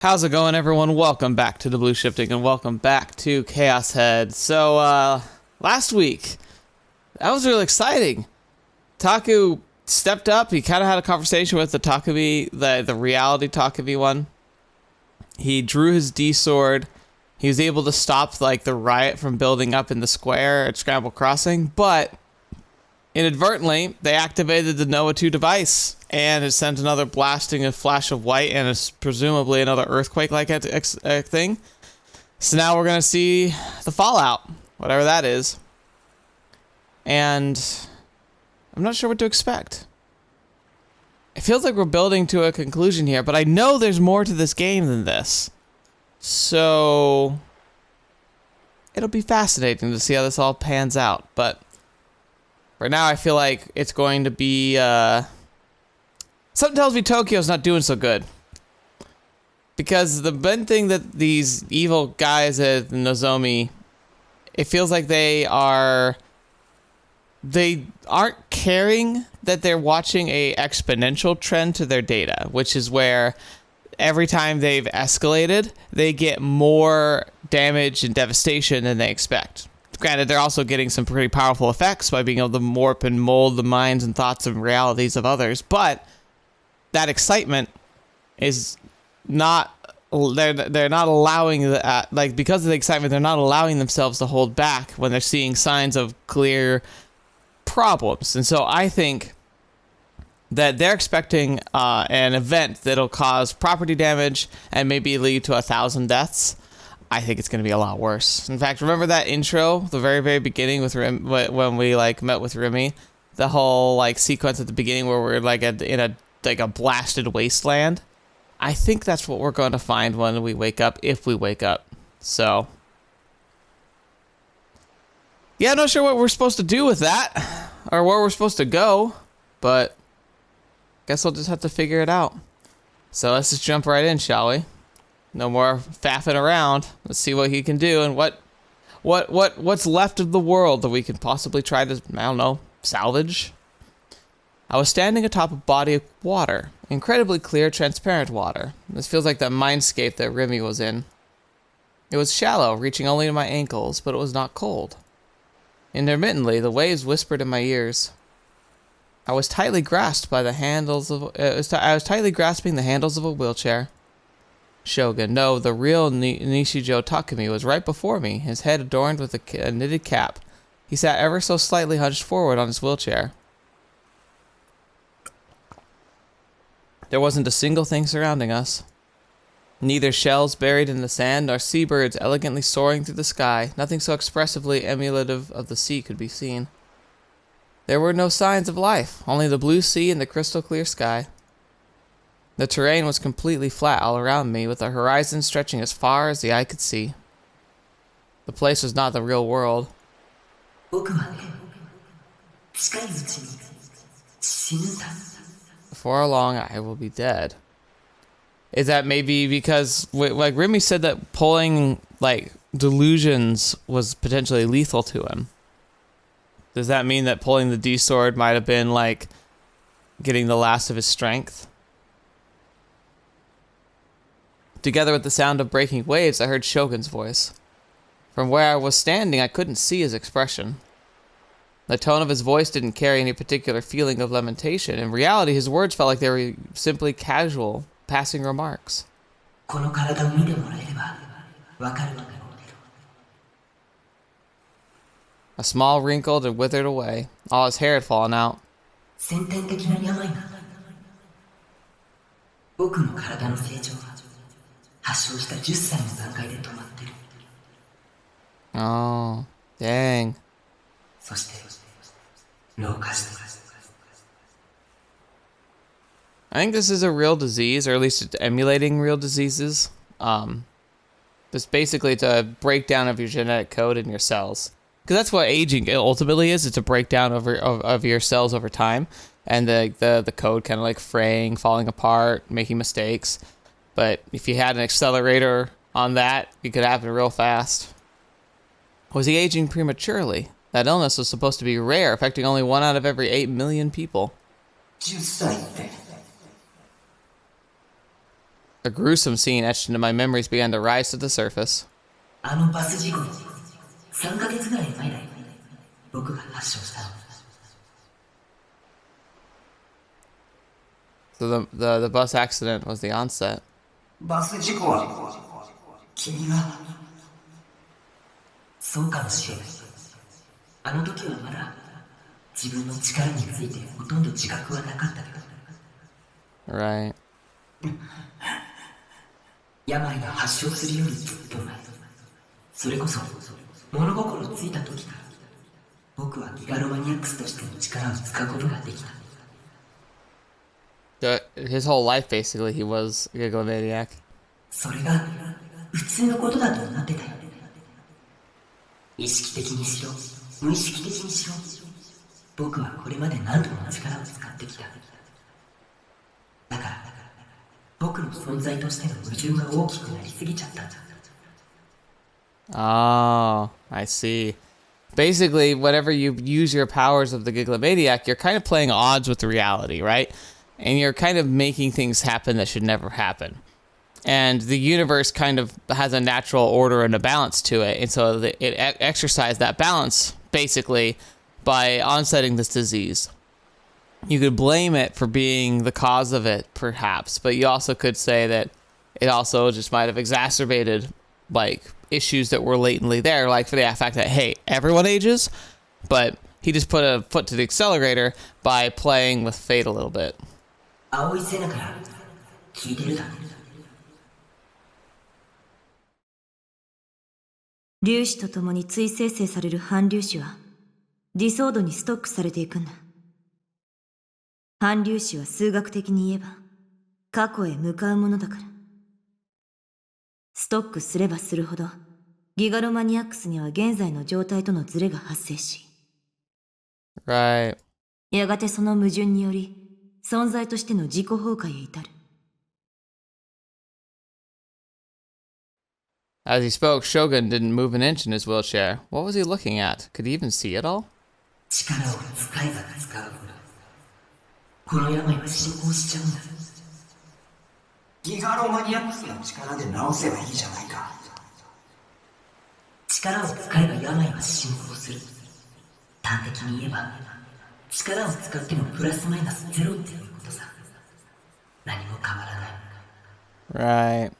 How's it going, everyone? Welcome back to TheBlueShifting and welcome back to Chaos Head. So, last week, that was really exciting. Taku stepped up. He kind of had a conversation with the Takumi, the reality Takumi one. He drew his D-sword. He was able to stop, like, the riot from building up in the square at Scramble Crossing, but inadvertently, they activated the NOAA 2 device, and it sent another blasting a flash of white and presumably another earthquake-like thing. So now we're going to see the fallout, whatever that is. And I'm not sure what to expect. It feels like we're building to a conclusion here, but I know there's more to this game than this. So it'll be fascinating to see how this all pans out, but right now, I feel like it's going to be, something tells me Tokyo's not doing so good. Because the main thing that these evil guys at Nozomi, it feels like they aren't caring that they're watching a exponential trend to their data, which is where every time they've escalated, they get more damage and devastation than they expect. Granted, they're also getting some pretty powerful effects by being able to warp and mold the minds and thoughts and realities of others, but that excitement is not, they're not allowing, like, because of the excitement, they're not allowing themselves to hold back when they're seeing signs of clear problems. And so I think that they're expecting an event that'll cause property damage and maybe lead to 1,000 deaths. I think it's going to be a lot worse. In fact, remember that intro, the very, very beginning with when we met with Rimi, the whole sequence at the beginning where we're in a blasted wasteland. I think that's what we're going to find when we wake up, if we wake up. So, yeah, I'm not sure what we're supposed to do with that or where we're supposed to go, but guess we'll just have to figure it out. So let's just jump right in, shall we? No more faffing around. Let's see what he can do and what's left of the world that we can possibly try to, I don't know, salvage. I was standing atop a body of water, incredibly clear, transparent water. This feels like the mindscape that Rimi was in. It was shallow, reaching only to my ankles, but it was not cold. Intermittently, the waves whispered in my ears. I was tightly grasped by the handles of. I was tightly grasping the handles of a wheelchair. Shogun, no, the real Nishijo Takumi was right before me, his head adorned with a knitted cap. He sat ever so slightly hunched forward on his wheelchair. There wasn't a single thing surrounding us. Neither shells buried in the sand nor seabirds elegantly soaring through the sky. Nothing so expressively emulative of the sea could be seen. There were no signs of life, only the blue sea and the crystal clear sky. The terrain was completely flat all around me, with the horizon stretching as far as the eye could see. The place was not the real world. Before long, I will be dead. Is that maybe because, like Rimi said, that pulling, delusions was potentially lethal to him? Does that mean that pulling the D-sword might have been, getting the last of his strength? Together with the sound of breaking waves, I heard Shogun's voice. From where I was standing, I couldn't see his expression. The tone of his voice didn't carry any particular feeling of lamentation. In reality, his words felt like they were simply casual, passing remarks. A small wrinkled and withered away. All his hair had fallen out. Oh, dang. I think this is a real disease, or at least it's emulating real diseases. It's basically a breakdown of your genetic code in your cells. Because that's what aging ultimately is. It's a breakdown of your cells over time. And the code kind of fraying, falling apart, making mistakes. But if you had an accelerator on that, it could happen real fast. Was he aging prematurely? That illness was supposed to be rare, affecting only 1 out of every 8 million people. A gruesome scene etched into my memories began to rise to the surface. あのバス事故の3ヶ月ぐらい前だよ。僕が発症したの。So the bus accident was the onset. バス事故は君がそうかもしれない。あの時はまだ自分の力についてほとんど自覚はなかったけど。Right. 病が発症するよりずっと前。それこそ物心ついた時から僕はギガロマニアックスとしての力を使うことができた。His whole life, basically, he was a Gigglomaniac. それが普通のことだと思ってたよ。意識的にしろ無意識的にしろ、僕はこれまで何度も力を使ってきた。だから僕の存在としての矛盾が大きくなりすぎちゃったんだ。Oh, I see. Basically, whenever you use your powers of the Gigglomaniac, you're kind of playing odds with reality, right? And you're kind of making things happen that should never happen. And the universe kind of has a natural order and a balance to it. And so it exercised that balance, basically, by onsetting this disease. You could blame it for being the cause of it, perhaps. But you also could say that it also just might have exacerbated, like, issues that were latently there. Like, for the fact that, hey, everyone ages, but he just put a foot to the accelerator by playing with fate a little bit. 青い背中から聞いてるだね。粒子とともに追生成される反粒子はディソードにストックされていくんだ。反粒子は数学的に言えば過去へ向かうものだから。ストックすればするほどギガロマニアックスには現在の状態とのズレが発生し、Right. やがてその矛盾により存在としての自己崩壊へ至る。As he spoke, Shogun didn't move an inch in his wheelchair. What was he looking at? Could he even see it all? 力を使えば使うほどこの病は進行しちゃうんだ。ギガロマニアックスの力で治せばいいじゃないか。力を使えば病は進行する。端的に言えば力を使ってもプラスマイナスゼロっていうことさ。何も変わらない。Right.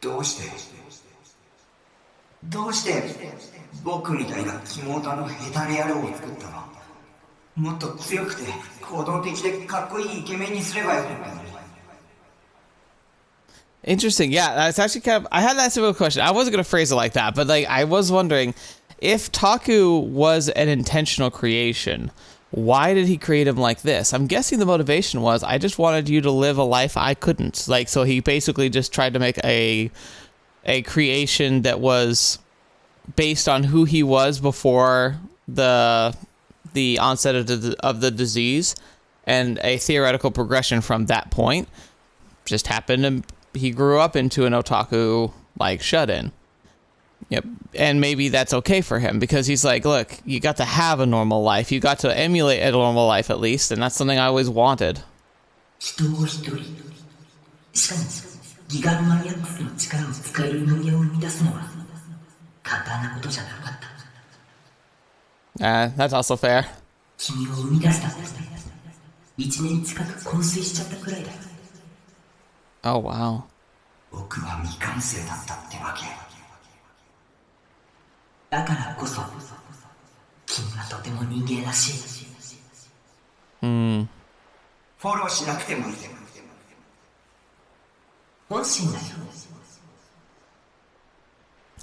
どうして僕みたいな肝タの下手な野郎を作ったの？もっと強くて行動的でかっこいいイケメンにすればよかったのに。Interesting. Yeah, that's actually kind of... I had that similar question. I wasn't going to phrase it like that, but like I was wondering if Taku was an intentional creation, why did he create him like this? I'm guessing the motivation was, I just wanted you to live a life I couldn't. Like, so he basically just tried to make a creation that was based on who he was before the onset of the disease, and a theoretical progression from that point. Just happened to... He grew up into an otaku, like, shut-in. Yep. And maybe that's okay for him, because he's like, look, you got to have a normal life. You got to emulate a normal life, at least, and that's something I always wanted. 人を一人、しかもギガロマニアックスの力を使える人間を生み出すのは簡単なことじゃなかった。That's also fair. 君を生み出したことで1年近く昏睡しちゃったくらいだよ。Oh, wow. 僕は未完成だったってわけ。だからこそ君はとても人間らしい。フォローしなくてもいい。本心だよ。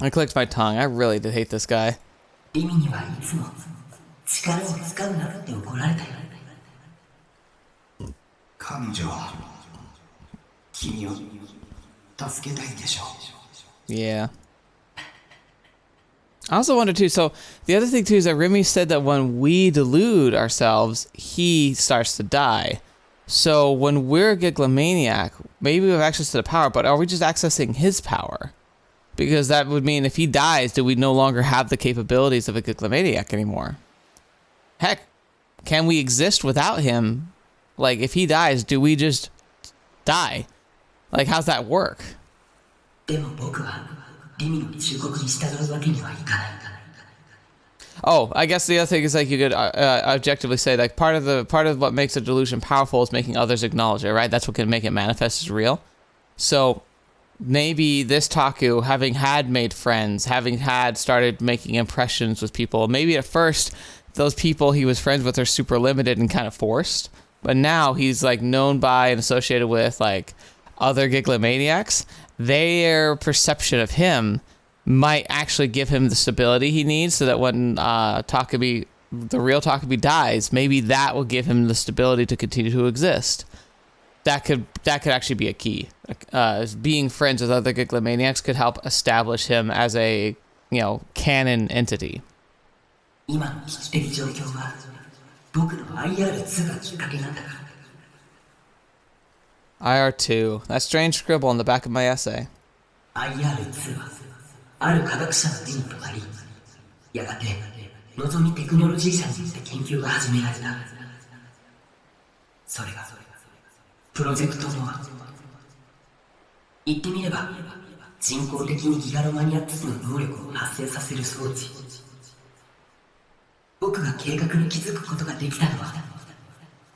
I clicked my tongue. I really did hate this guy. リミにはいつも力を使うなって怒られたよ。彼女は君を助けたいんでしょう。Yeah. I also wonder too, so the other thing too is that Rimi said that when we delude ourselves, he starts to die. So when we're a Gigglomaniac, maybe we have access to the power, but are we just accessing his power? Because that would mean if he dies, do we no longer have the capabilities of a Gigglomaniac anymore? Heck, can we exist without him? Like, if he dies, do we just die? Like, how's that work? でも僕はリミの忠告に従うわけにはいかない。 Oh, I guess the other thing is like you could objectively say like part of what makes a delusion powerful is making others acknowledge it, right? That's what can make it manifest as real. So maybe this Taku, having had made friends, having had started making impressions with people, maybe at first those people he was friends with are super limited and kind of forced, but now he's like known by and associated with like other Giglomaniacs. Their perception of him might actually give him the stability he needs so that when Takumi, the real Takumi, dies, maybe that will give him the stability to continue to exist. That could actually be a key. Being friends with other Giglomaniacs could help establish him as a, canon entity. 今の危機的状況は僕の IR2 がきっかけなんだから。 IR2. That strange scribble on the back of my essay. IR2 はある科学者の手に留まり、やがて望みテクノロジー社によって研究が始められた。それがプロジェクトノア。言ってみれば人工的にギガロマニアックスの能力を発生させる装置。僕が計画に気づくことができたのは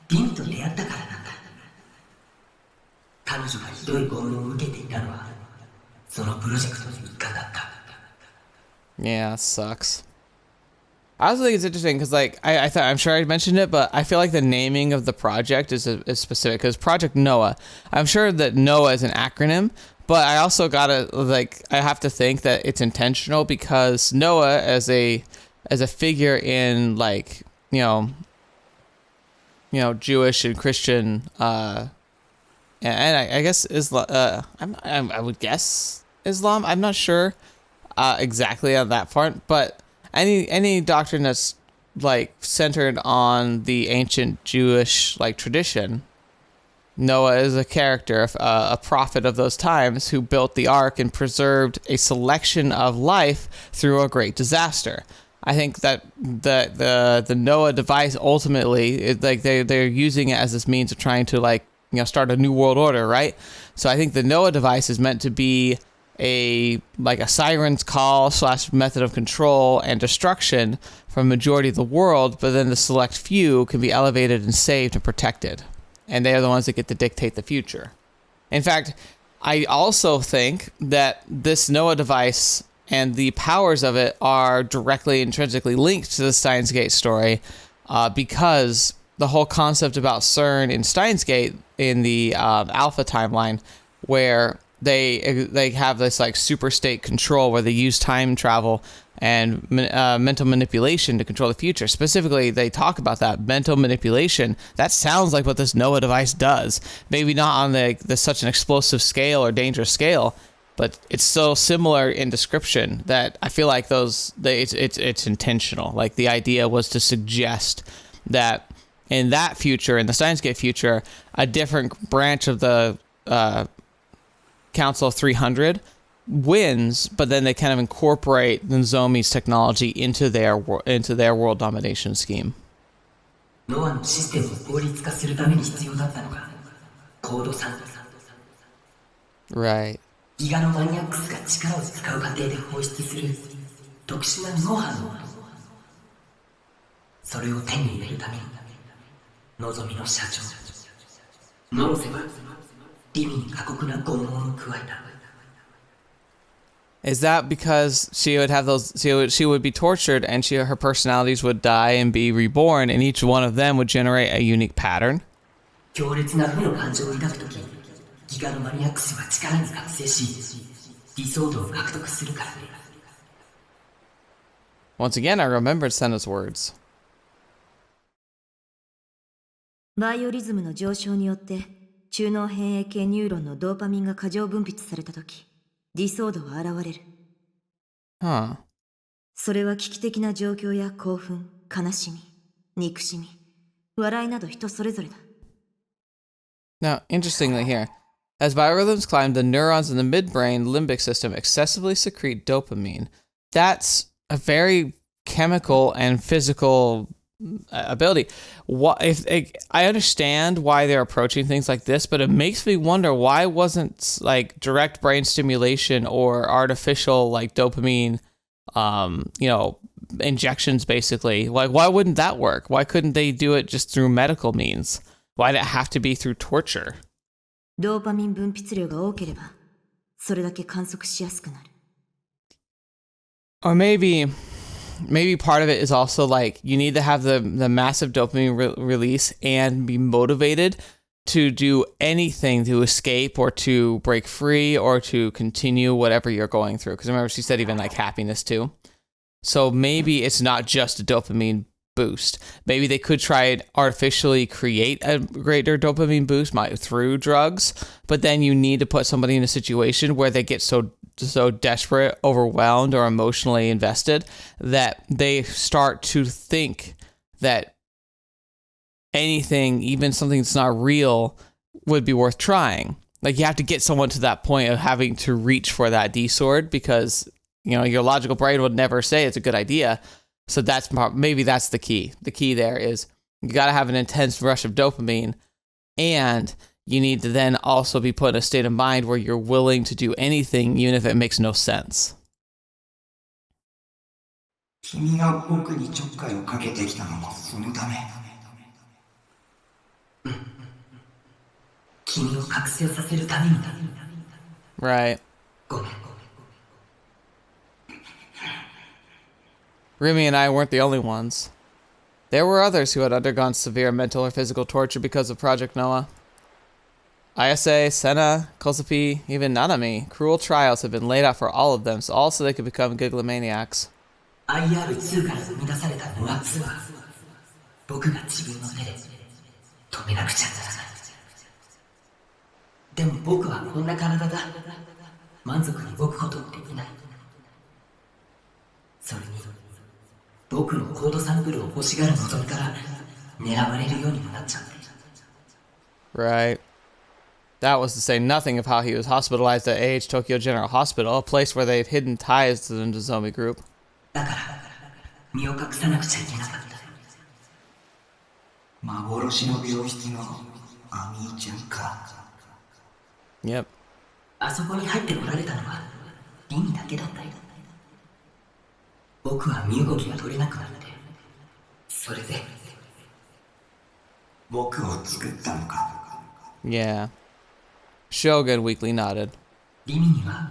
リミと出会ったからなんだ。彼女がひどい拷問を受けていたのはそのプロジェクトの一環だった。 Yeah, sucks. I also think it's interesting because, like, I thought, I'm sure I mentioned it, but I feel like the naming of the project is specific because Project Noah. I'm sure that Noah is an acronym, but I also gotta I have to think that it's intentional because Noah as a figure in Jewish and Christian and I guess Islam. I would guess Islam. I'm not sure. Exactly on that part, but any doctrine that's centered on the ancient Jewish tradition, Noah is a character, a prophet of those times who built the ark and preserved a selection of life through a great disaster. I think that the Noah device ultimately they're using it as this means of trying to start a new world order, right? So I think the Noah device is meant to be a siren's call / method of control and destruction for a majority of the world, but then the select few can be elevated and saved and protected. And they are the ones that get to dictate the future. In fact, I also think that this Noah device and the powers of it are directly intrinsically linked to the Steins Gate story because the whole concept about CERN in Steins Gate in the Alpha timeline where they have this super state control where they use time travel and mental manipulation to control the future. Specifically, they talk about that mental manipulation. That sounds like what this Noah device does. Maybe not on the such an explosive scale or dangerous scale, but it's so similar in description that I feel like it's intentional. Like the idea was to suggest that in that future, in the Steins Gate future, a different branch of the Council of 300 wins, but then they kind of incorporate Nozomi's technology into their world domination scheme. ノアのシステムを効率化するために必要だったのがコード3。 Right. ギガロマニアックスが力を使う過程で放出する特殊なノハの音。それを手に入れるためにのぞみの社長ノロセはリミに過酷な拷問を加えた。 Is that because she would be tortured and her personalities would die and be reborn, and each one of them would generate a unique pattern? 強烈な負の感情を抱くとき、ギガロマニアックスは力に覚醒し、理想度を獲得するからね。 Once again, I remembered Senna's words. バイオリズムの上昇によって中脳変影系ニューロンのドーパミンが過剰分泌されたとき、理想度は現れる。Huh. それは危機的な状況や興奮、悲しみ、憎しみ、笑いなど人それぞれだ。Now, interestingly here, as biorhythms climb, the neurons in the midbrain limbic system excessively secrete dopamine. That's a very chemical and physical ability. What if I understand why they're approaching things like this, but it makes me wonder why wasn't like direct brain stimulation or artificial like dopamine, injections basically. Like why wouldn't that work? Why couldn't they do it just through medical means? Why'd it have to be through torture? ドーパミン分泌量が多ければ、それだけ観測しやすくなる。Or maybe part of it is also like you need to have the massive dopamine release and be motivated to do anything to escape or to break free or to continue whatever you're going through. Because remember, she said even like happiness too. So maybe it's not just a dopamine boost. Maybe they could try and artificially create a greater dopamine boost through drugs, but then you need to put somebody in a situation where they get so desperate, overwhelmed, or emotionally invested that they start to think that anything, even something that's not real, would be worth trying. Like you have to get someone to that point of having to reach for that D-sword because, your logical brain would never say it's a good idea. So maybe that's the key. The key there is you got to have an intense rush of dopamine, and you need to then also be put in a state of mind where you're willing to do anything, even if it makes no sense. 君が僕にちょっかいをかけてきたのもそのため。君を覚醒させるためにだ。Right. ごめん。Rimi and I weren't the only ones. There were others who had undergone severe mental or physical torture because of Project Noah. Ayase, Senna, Kosapi, even Nanami, cruel trials have been laid out for all of them, so they could become gigalomaniacs. IR2 から生み出されたノア2は僕が自分の手で止めなくちゃならない。でも僕はこんな体だ。満足に動くこともできない。それに僕のコードサンプルを欲しがる望みから狙われるようにもなっちゃう。Right. That was to say nothing of how he was hospitalized at AH Tokyo General Hospital, a place where they had hidden ties to the Nozomi group. だから身を隠さなくちゃいけなかった。幻の病室のアミーちゃんか。Yep. あそこに入ってこられたのはリミだけだったよ。僕は身動きが取れなくなって、それで僕を作ったのか。Yeah. Shogun weakly nodded. リミには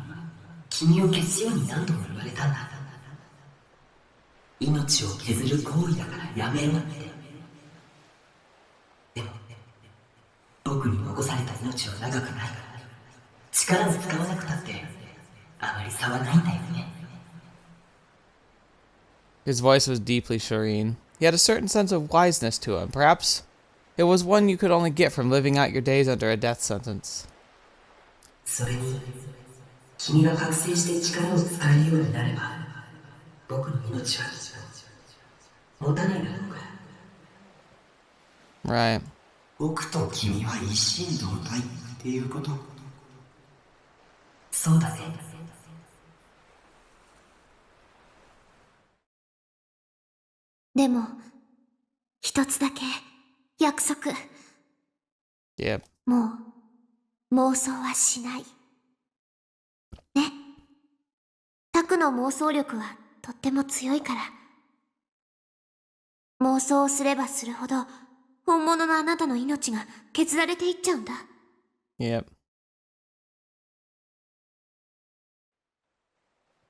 君を消すように何度も言われたんだ。命を削る行為だからやめろって。でも僕に残された命は長くないから力を使わなくたってあまり差はないんだよね。His voice was deeply serene. He had a certain sense of wiseness to him. Perhaps it was one you could only get from living out your days under a death sentence. それに君が覚醒して力を使えるようになれば僕の命は持たないだろうか。Right. 僕と君は一心同体っていうこと。そうだね。でも、一つだけ約束。Yep. もう妄想はしない。ね。タクの妄想力はとっても強いから。妄想をすればするほど、本物のあなたの命が削られていっちゃうんだ。Yep.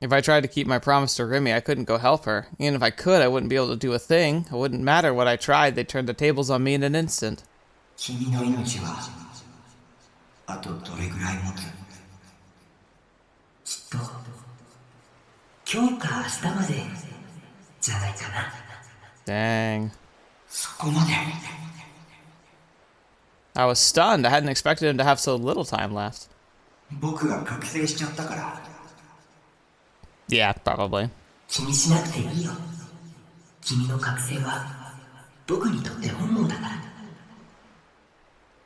If I tried to keep my promise to Rimi, I couldn't go help her. Even if I could, I wouldn't be able to do a thing. It wouldn't matter what I tried. They'd turn the tables on me in an instant. 君の命はあとどれぐらい持つ？きっと今日か明日までじゃないかな。Dang. そこまで。I was stunned. I hadn't expected him to have so little time left. 僕が覚醒しちゃったから。Yeah, probably. 気にしなくていいよ。君の覚醒は僕にとって本望だから。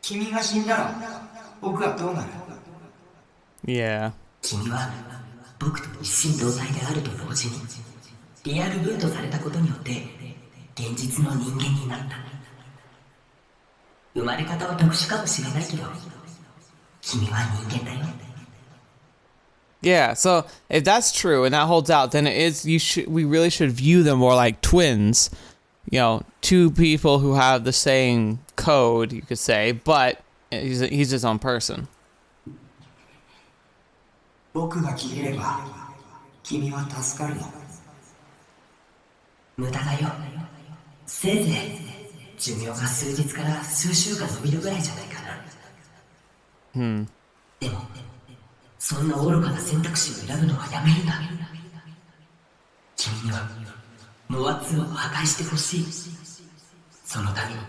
君が死んだら僕はどうなる？ Yeah. 君は僕と一心同体であると同時にリアルブートされたことによって現実の人間になった。生まれ方は特殊かもしれないけど、君は人間だよ。Yeah, so if that's true and that holds out, then it is we really should view them more like twins. You know, two people who have the same code, you could say, but he's his own person. 僕が消えれば君は助かるの。無駄だよ。せいぜい寿命が数日から数週間伸びるぐらいじゃないかな。でもそんな愚かな選択肢を選ぶのはやめるんだ。君にはノア2を破壊してほしい。そのために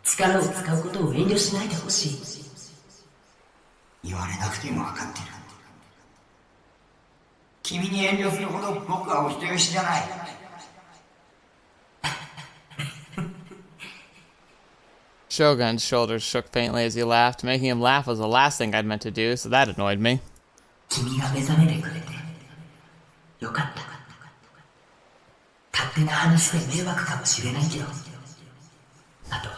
力を使うことを遠慮しないでほしい。言われなくても分かってる。君に遠慮するほど僕はお人よしじゃない。Shogun's shoulders shook faintly as he laughed. Making him laugh was the last thing I'd meant to do, so that annoyed me. 君が目覚めてくれてよかった。勝手な話で迷惑かもしれないけど、あと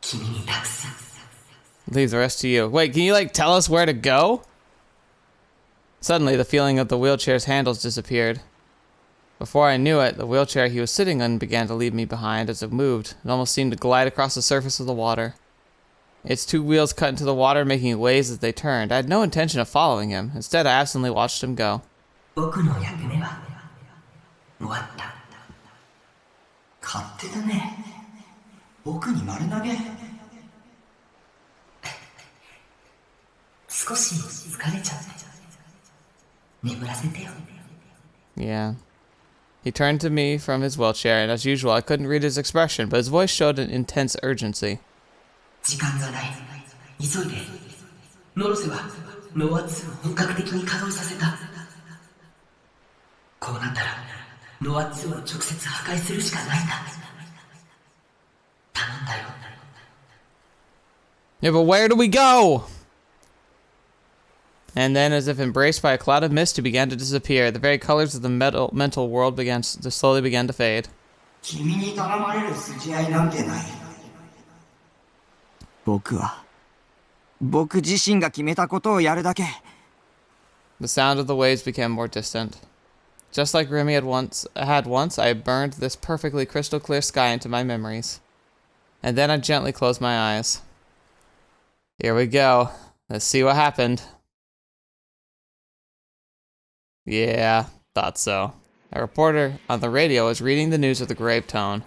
君に託す。 Leave the rest to you. Wait, can you tell us where to go? Suddenly, the feeling of the wheelchair's handles disappeared. Before I knew it, the wheelchair he was sitting in began to leave me behind as it moved. It almost seemed to glide across the surface of the water. Its two wheels cut into the water, making waves as they turned. I had no intention of following him. Instead, I absently watched him go. 僕の役目は終わった。勝手だね。僕に丸投げ。少し疲れちゃった。眠らせてよ。 Yeah. He turned to me from his wheelchair, and as usual, I couldn't read his expression, but his voice showed an intense urgency. 時間がない。急いで。ノロセはノア2を本格的に稼働させた。こうなったらノア2を直接破壊するしかないんだ。頼んだよ。 Yeah, but where do we go? And then, as if embraced by a cloud of mist, he began to disappear. The very colors of the mental world slowly began to fade. 君に頼まれる筋合いなんてない。僕自身が決めたことをやるだけ。 The sound of the waves became more distant. Just like Rimi had once, I burned this perfectly crystal clear sky into my memories. And then I gently closed my eyes. Here we go. Let's see what happened. Yeah, thought so. A reporter on the radio was reading the news with a grave tone.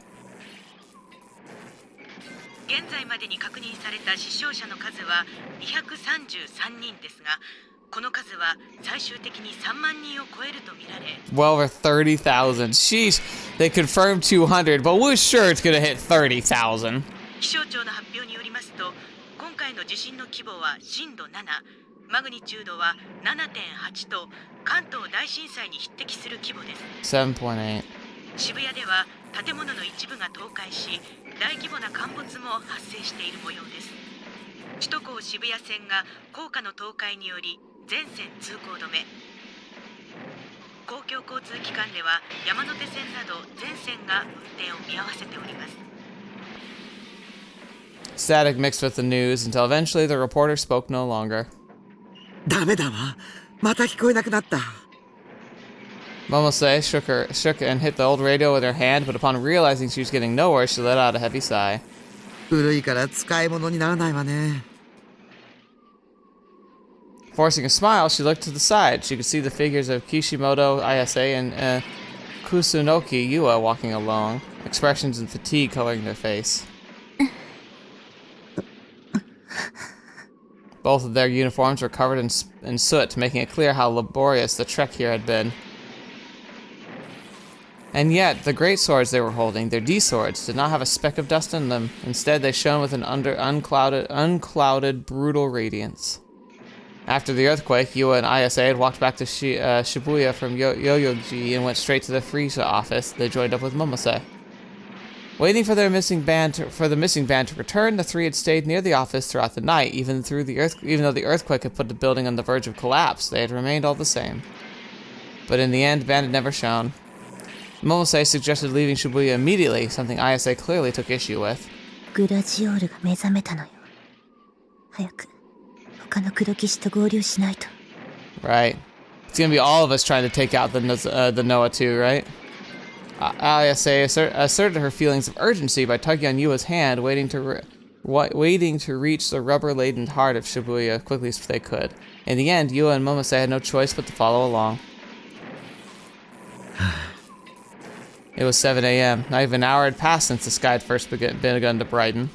現在までに確認された死傷者の数は233人ですが、この数は最終的に3万人を超えるとみられ。 Well over 30,000. Sheesh, they confirmed 200, but we're sure it's gonna hit 30,000. 気象庁の発表によりますと、今回の地震の規模は震度7、マグニチュードは 7.8 と関東大震災に匹敵する規模です。 7.8. 渋谷では建物の一部が倒壊し、大規模な陥没も発生している模様です。首都高渋谷線が高架の倒壊により全線通行止め。公共交通機関では山手線など全線が運転を見合わせております。 Static mixed with the news until eventually the reporter spoke no longer. ダメだわ。また聞こえなくなった。Momose shook and hit the old radio with her hand, but upon realizing she was getting nowhere, she let out a heavy sigh. 古いから使い物にならないわね。Forcing a smile, she looked to the side. She could see the figures of Kishimoto Ayase and Kusunoki Yua walking along, expressions of fatigue coloring their face. Both of their uniforms were covered in soot, making it clear how laborious the trek here had been. And yet, the great swords they were holding, their D-swords, did not have a speck of dust in them. Instead, they shone with an unclouded, brutal radiance. After the earthquake, Yua and Ayase had walked back to Shibuya from Yoyogi and went straight to the Frieza office. They joined up with Momose. Waiting for the missing band to return, the three had stayed near the office throughout the night. Even though the earthquake had put the building on the verge of collapse, they had remained all the same. But in the end, the band had never shown. Momose suggested leaving Shibuya immediately, something Ayase clearly took issue with. グラジオールが目覚めたのよ。早く他の黒騎士と合流しないと。 Right. It's gonna be all of us trying to take out the Noah too, right? Ayase asserted her feelings of urgency by tugging on Yua's hand, waiting to reach the rubber-laden heart of Shibuya as quickly as they could. In the end, Yua and Momose had no choice but to follow along. It was 7 a.m. Not even an hour had passed since the sky had first begun to brighten.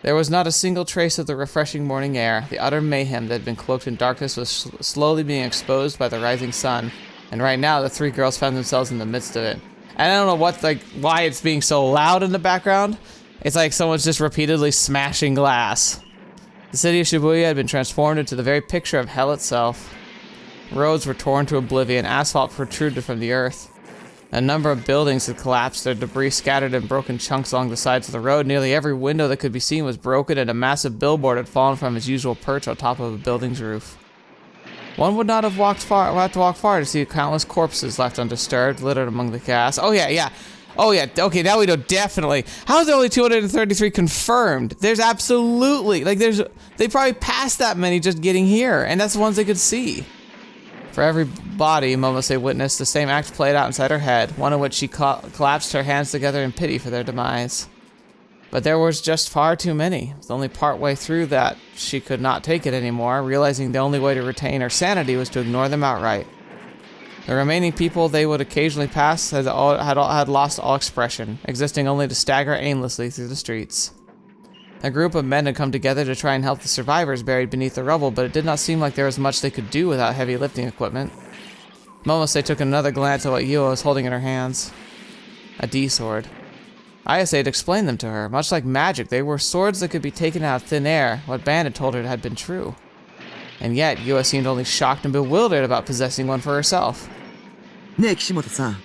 There was not a single trace of the refreshing morning air. The utter mayhem that had been cloaked in darkness was slowly being exposed by the rising sun, and right now the three girls found themselves in the midst of it. And I don't know why it's being so loud in the background. It's like someone's just repeatedly smashing glass. The city of Shibuya had been transformed into the very picture of hell itself. Roads were torn to oblivion, asphalt protruded from the earth. A number of buildings had collapsed, their debris scattered in broken chunks along the sides of the road. Nearly every window that could be seen was broken, and a massive billboard had fallen from its usual perch on top of a building's roof. One would not have had to walk far to see countless corpses left undisturbed, littered among the cast. Oh yeah. Okay, now we know definitely. How is there only 233 confirmed? There's absolutely, they probably passed that many just getting here, and that's the ones they could see. For every body, Momose witnessed the same act played out inside her head, one in which she collapsed her hands together in pity for their demise. But there was just far too many. It was only part way through that she could not take it anymore, realizing the only way to retain her sanity was to ignore them outright. The remaining people they would occasionally pass had lost all expression, existing only to stagger aimlessly through the streets. A group of men had come together to try and help the survivors buried beneath the rubble, but it did not seem like there was much they could do without heavy lifting equipment. Momose took another glance at what Yua was holding in her hands. A D-sword. Ayase had explained them to her. Much like magic, they were swords that could be taken out of thin air. What Ban had told her had been true. And yet, Yua seemed only shocked and bewildered about possessing one for herself. ねえ岸本さん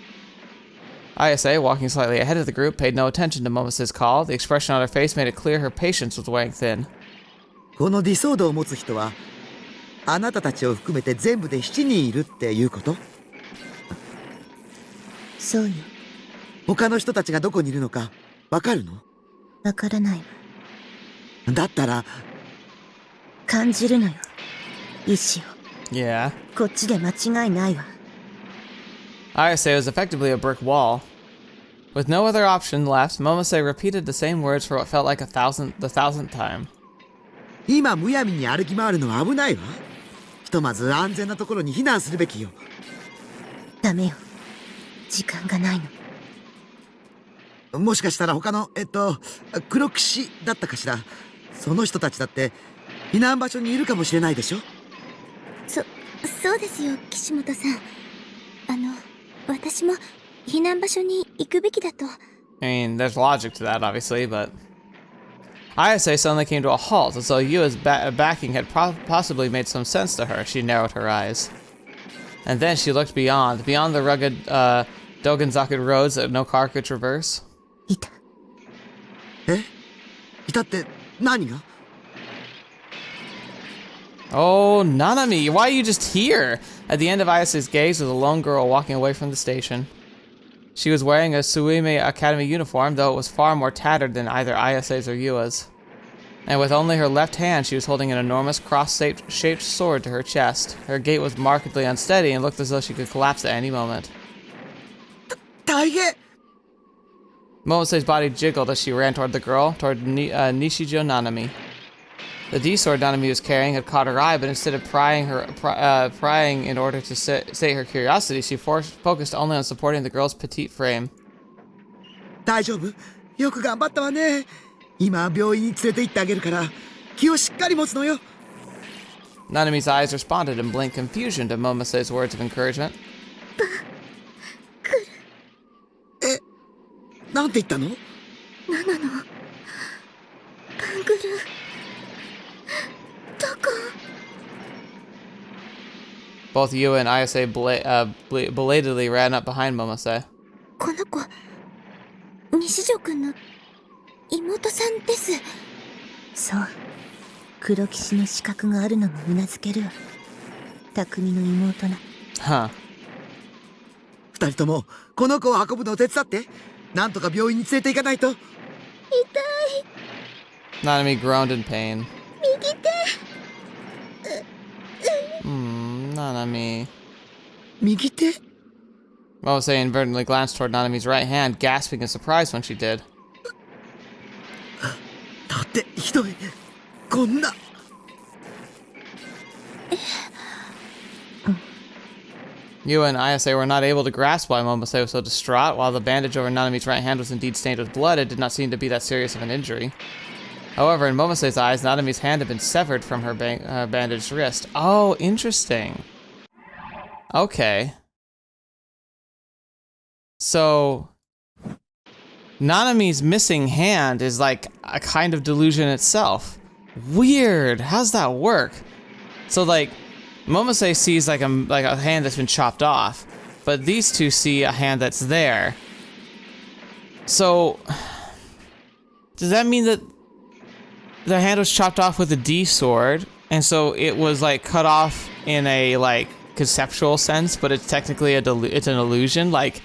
Ayase, walking slightly ahead of the group, paid no attention to Momose's call. The expression on her face made it clear her patience was wearing thin. このディソードを持つ人はあなたたちを含めて全部で7人いるっていうこと？そうよ。他の人たちがどこにいるのかわかるの？わからないわ。だったら感じるのよ。意志を。Yeah. こっちで間違いないわ。Ayase was effectively a brick wall. With no other option left, Momose repeated the same words for what felt like the thousandth time. 今むやみに歩き回るのは危ないわ。ひとまず安全なところに避難するべきよ。ダメよ。時間がないの。もしかしたら他の黒騎士だったかしら。その人たちだって避難場所にいるかもしれないでしょ。そうですよ、岸本さん。私も避難場所に行くべきだと。I mean, there's logic to that, obviously, but... Ayase suddenly came to a halt, as though Yua's backing had possibly made some sense to her. She narrowed her eyes. And then she looked beyond the rugged, Dogenzaku roads that no car could traverse. いた。え？いたって何が？ Oh, Nanami, why are you just here? At the end of Ayase's gaze was a lone girl walking away from the station. She was wearing a Suime Academy uniform, though it was far more tattered than either Ayase's or Yua's. And with only her left hand, she was holding an enormous cross-shaped sword to her chest. Her gait was markedly unsteady and looked as though she could collapse at any moment. 大変! Momose's body jiggled as she ran toward the girl, toward Nishijo Nanami. The D-sword Nanami was carrying had caught her eye, but instead of prying in order to sate her curiosity, she focused only on supporting the girl's petite frame. 大丈夫？よく頑張ったわね。今病院に連れて行ってあげるから、気をしっかり持つのよ。Nanami's eyes responded in blank confusion to Momose's words of encouragement. え、なんて言ったの？ナナのバングル。Both Yua and Ayase belatedly ran up behind Momose. この子、西条くんの妹さんです。そう。黒騎士の資格があるのも頷けるわ。匠の妹な。Huh. 二人ともこの子を運ぶのを手伝って。なんとか病院に連れて行かないと。痛い。Nanami groaned in pain. 右手。Nanami. 右手？ Momose inadvertently glanced toward Nanami's right hand, gasping in surprise when she did. だってひどい。こんな。Yua and Ayase were not able to grasp why Momose was so distraught. While the bandage over Nanami's right hand was indeed stained with blood, it did not seem to be that serious of an injury. However, in Momose's eyes, Nanami's hand had been severed from her bandaged wrist. Oh, interesting. Okay. So, Nanami's missing hand is like a kind of delusion itself. Weird. How's that work? So, like, Momose sees like a hand that's been chopped off, but these two see a hand that's there. So, does that mean that the hand was chopped off with a D sword, and so it was like cut off in a like conceptual sense, but it's technically it's an illusion? Like,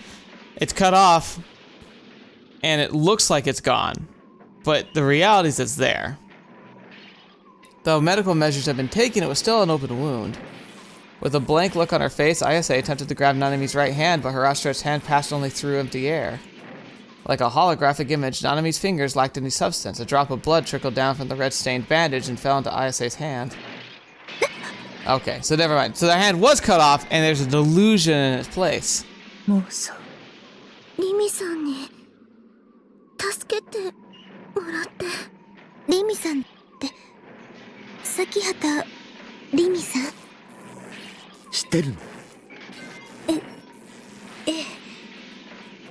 it's cut off, and it looks like it's gone, but the reality is it's there. Though medical measures had been taken, it was still an open wound. With a blank look on her face, Ayase attempted to grab Nanami's right hand, but her outstretched hand passed only through empty air. Like a holographic image, Nanami's fingers lacked any substance. A drop of blood trickled down from the red-stained bandage and fell into Ayase's hand. Okay, so never mind. So the hand was cut off, and there's a delusion in its place. もうそう。リミさんに助けてもらって。リミさんって咲畑リミさん？知ってるの？え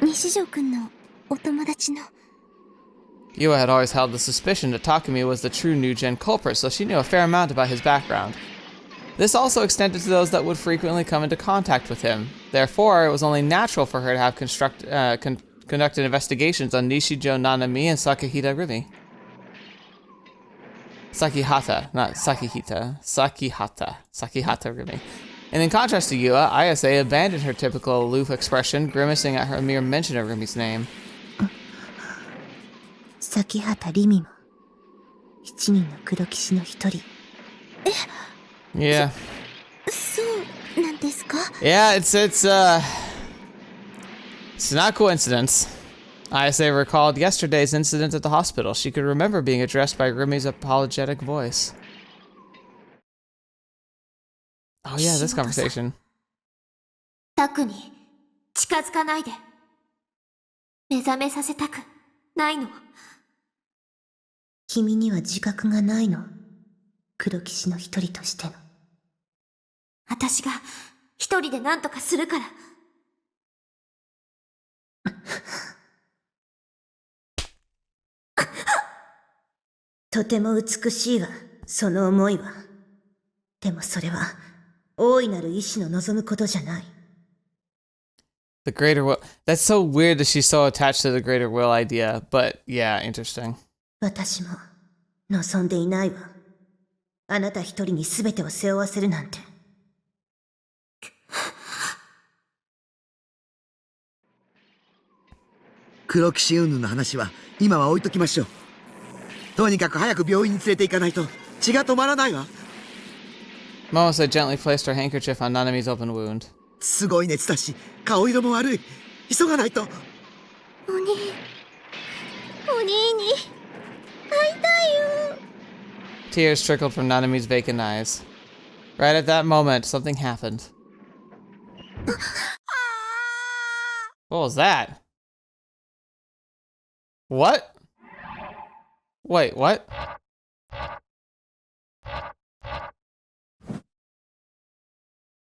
え。西条くんのお友達の。Yua had always held the suspicion that Takumi was the true NewGen culprit, so she knew a fair amount about his background. This also extended to those that would frequently come into contact with him. Therefore, it was only natural for her to have conducted investigations on Nishijo, Nanami, and Sakihita Rimi. Sakihata, not Sakihita. Sakihata Rimi. And in contrast to Yua, Ayase abandoned her typical aloof expression, grimacing at her mere mention of Rimi's name. 咲畑リミも一人の黒騎士の一人。Yeah. そうなんですか？ Yeah, it's not coincidence. Ayase recalled yesterday's incident at the hospital. She could remember being addressed by Rimi's apologetic voice. Oh yeah, this conversation. タクに近づかないで。目覚めさせたくないの。君には自覚がないの。黒騎士の一人としての。私が一人で何とかするから。とても美しいわ、その思いは。でもそれは、大いなる意志の望むことじゃない。The greater will. That's so weird that she's so attached to the greater will idea, but yeah, interesting. 私も望んでいないわ。あなた一人に全てを背負わせるなんて。黒騎士云々の話は今は置いときましょう。とにかく早く病院に連れて行かないと血が止まらないわ。Momose gently placed her handkerchief on Nanami's open wound. すごい熱だし、顔色も悪い。急がないと。お兄に会いたいよ。 Tears trickled from Nanami's vacant eyes. Right at that moment, something happened. What was that? What? Wait, what?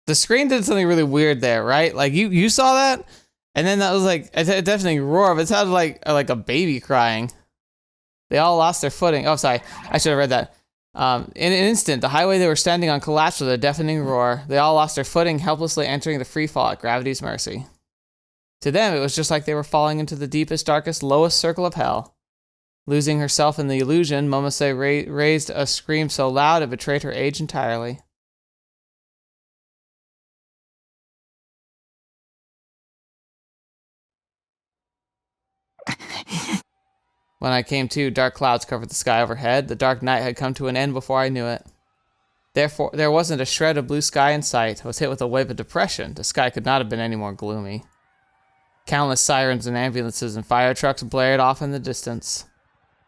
The screen did something really weird there, right? Like you saw that, and then that was like it definitely roared, but it sounded like a baby crying. They all lost their footing. Oh, sorry, I should have read that. In an instant, the highway they were standing on collapsed with a deafening roar. They all lost their footing, helplessly entering the free fall at gravity's mercy. To them, it was just like they were falling into the deepest, darkest, lowest circle of hell. Losing herself in the illusion, Momose raised a scream so loud it betrayed her age entirely. When I came to, dark clouds covered the sky overhead. The dark night had come to an end before I knew it. Therefore, there wasn't a shred of blue sky in sight. I was hit with a wave of depression. The sky could not have been any more gloomy. Countless sirens and ambulances and fire trucks blared off in the distance.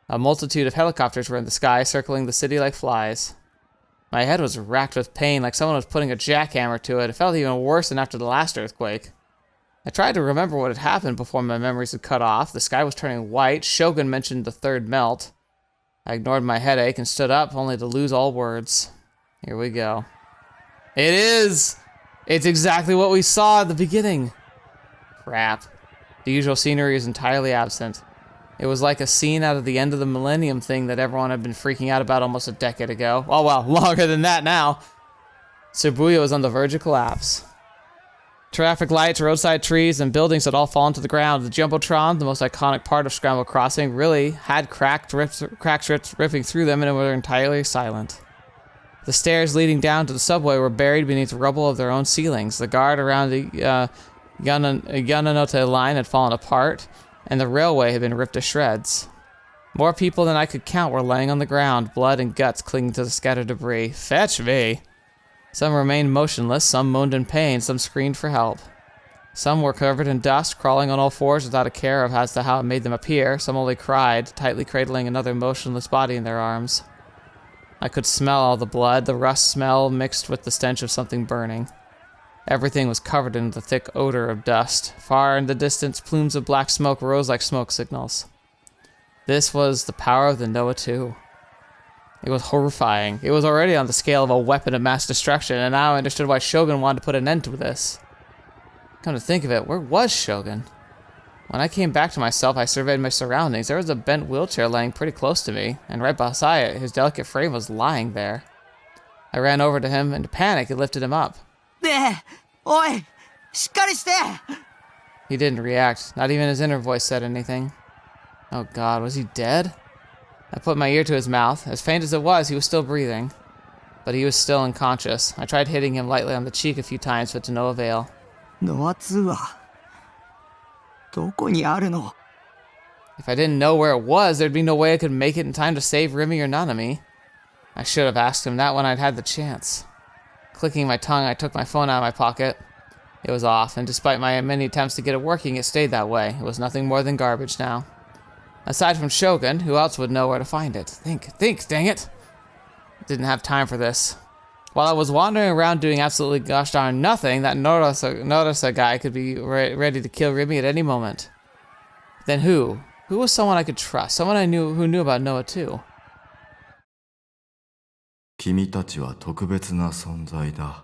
A multitude of helicopters were in the sky, circling the city like flies. My head was racked with pain, like someone was putting a jackhammer to it. It felt even worse than after the last earthquake. I tried to remember what had happened before my memories had cut off. The sky was turning white. Shogun mentioned the third melt. I ignored my headache and stood up, only to lose all words. Here we go. It is! It's exactly what we saw at the beginning. Crap. The usual scenery is entirely absent. It was like a scene out of the end of the millennium thing that everyone had been freaking out about almost a decade ago. Oh well, longer than that now. Shibuya was on the verge of collapse. Traffic lights, roadside trees, and buildings had all fallen to the ground. The Jumbotron, the most iconic part of Scramble Crossing, really had crack strips ripping through them, and it were entirely silent. The stairs leading down to the subway were buried beneath rubble of their own ceilings. The guard around the Yananote line had fallen apart, and the railway had been ripped to shreds. More people than I could count were laying on the ground, blood and guts clinging to the scattered debris. Fetch me! Some remained motionless, some moaned in pain, some screamed for help. Some were covered in dust, crawling on all fours without a care as to how it made them appear. Some only cried, tightly cradling another motionless body in their arms. I could smell all the blood, the rust smell mixed with the stench of something burning. Everything was covered in the thick odor of dust. Far in the distance, plumes of black smoke rose like smoke signals. This was the power of the Noah 2. It was horrifying. It was already on the scale of a weapon of mass destruction, and now I understood why Shogun wanted to put an end to this. Come to think of it, where was Shogun? When I came back to myself, I surveyed my surroundings. There was a bent wheelchair laying pretty close to me, and right beside it, his delicate frame was lying there. I ran over to him, and in panic, it lifted him up. Oi! Shikkari shite! He didn't react. Not even his inner voice said anything. Oh God, was he dead? I put my ear to his mouth. As faint as it was, he was still breathing. But he was still unconscious. I tried hitting him lightly on the cheek a few times, but to no avail. If I didn't know where it was, there'd be no way I could make it in time to save Rimi or Nanami. I should have asked him that when I'd had the chance. Clicking my tongue, I took my phone out of my pocket. It was off, and despite my many attempts to get it working, it stayed that way. It was nothing more than garbage now. Aside from Shogun, who else would know where to find it? Think, dang it! Didn't have time for this. While I was wandering around doing absolutely gosh darn nothing, that Norisa guy could be ready to kill Rimi at any moment. Then who? Who was someone I could trust? Someone I knew who knew about Noah too? 君たちは特別な存在だ。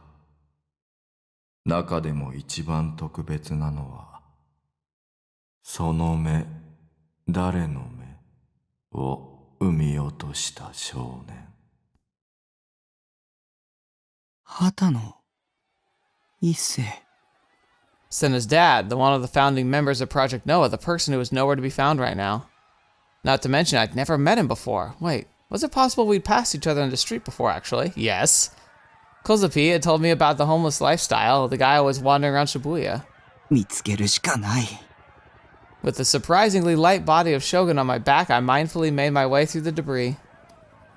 中でも一番特別なのは、その目、誰の目を産み落とした少年。畑野一世。Senna's dad, the one of the founding members of Project Noah, the person who was nowhere to be found right now. Not to mention, I'd never met him before. Wait, was it possible we'd passed each other in the street before, actually? Yes. Kozapi had told me about the homeless lifestyle, the guy who was wandering around Shibuya. 見つけるしかない。 With the surprisingly light body of Shogun on my back, I mindfully made my way through the debris.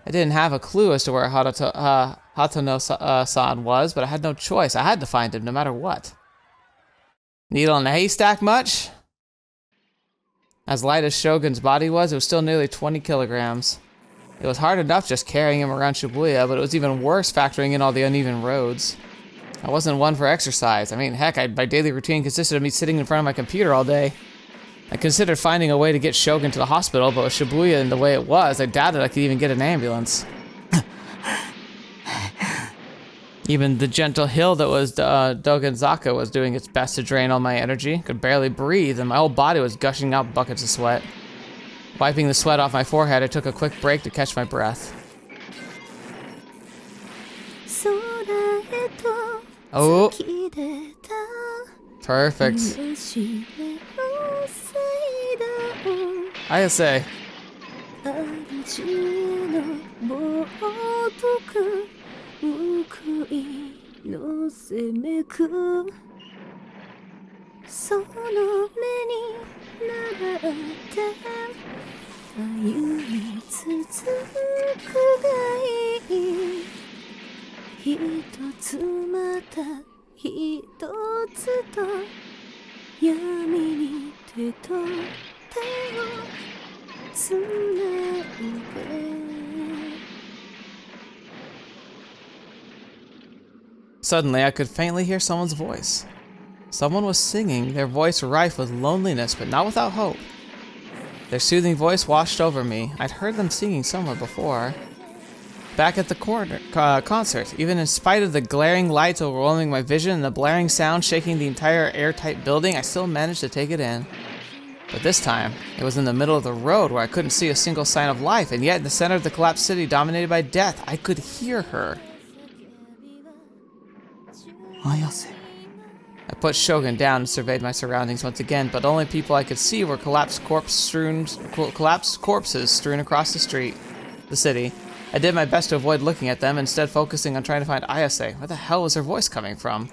I didn't have a clue as to where Hatano-san was, but I had no choice. I had to find him, no matter what. Needle in a haystack much? As light as Shogun's body was, it was still nearly 20 kilograms. It was hard enough just carrying him around Shibuya, but it was even worse factoring in all the uneven roads. I wasn't one for exercise. I mean, heck, my daily routine consisted of me sitting in front of my computer all day. I considered finding a way to get Shogun to the hospital, but with Shibuya and the way it was, I doubted I could even get an ambulance. Even the gentle hill that was Dogenzaka was doing its best to drain all my energy. Could barely breathe, and my whole body was gushing out buckets of sweat. Wiping the sweat off my forehead, I took a quick break to catch my breath. Oh! Perfect. Ayase. 歩み続くがいい一つまた一つと闇に手と手をつないで Suddenly, I could faintly hear someone's voice. Someone was singing, their voice rife with loneliness, but not without hope. Their soothing voice washed over me. I'd heard them singing somewhere before. Back at the concert, even in spite of the glaring lights overwhelming my vision and the blaring sound shaking the entire airtight building, I still managed to take it in. But this time, it was in the middle of the road where I couldn't see a single sign of life, and yet in the center of the collapsed city dominated by death, I could hear her. Ayase. I put Shogun down and surveyed my surroundings once again, but the only people I could see were collapsed corpses strewn across the city. I did my best to avoid looking at them, instead focusing on trying to find Ayase. Where the hell was her voice coming from?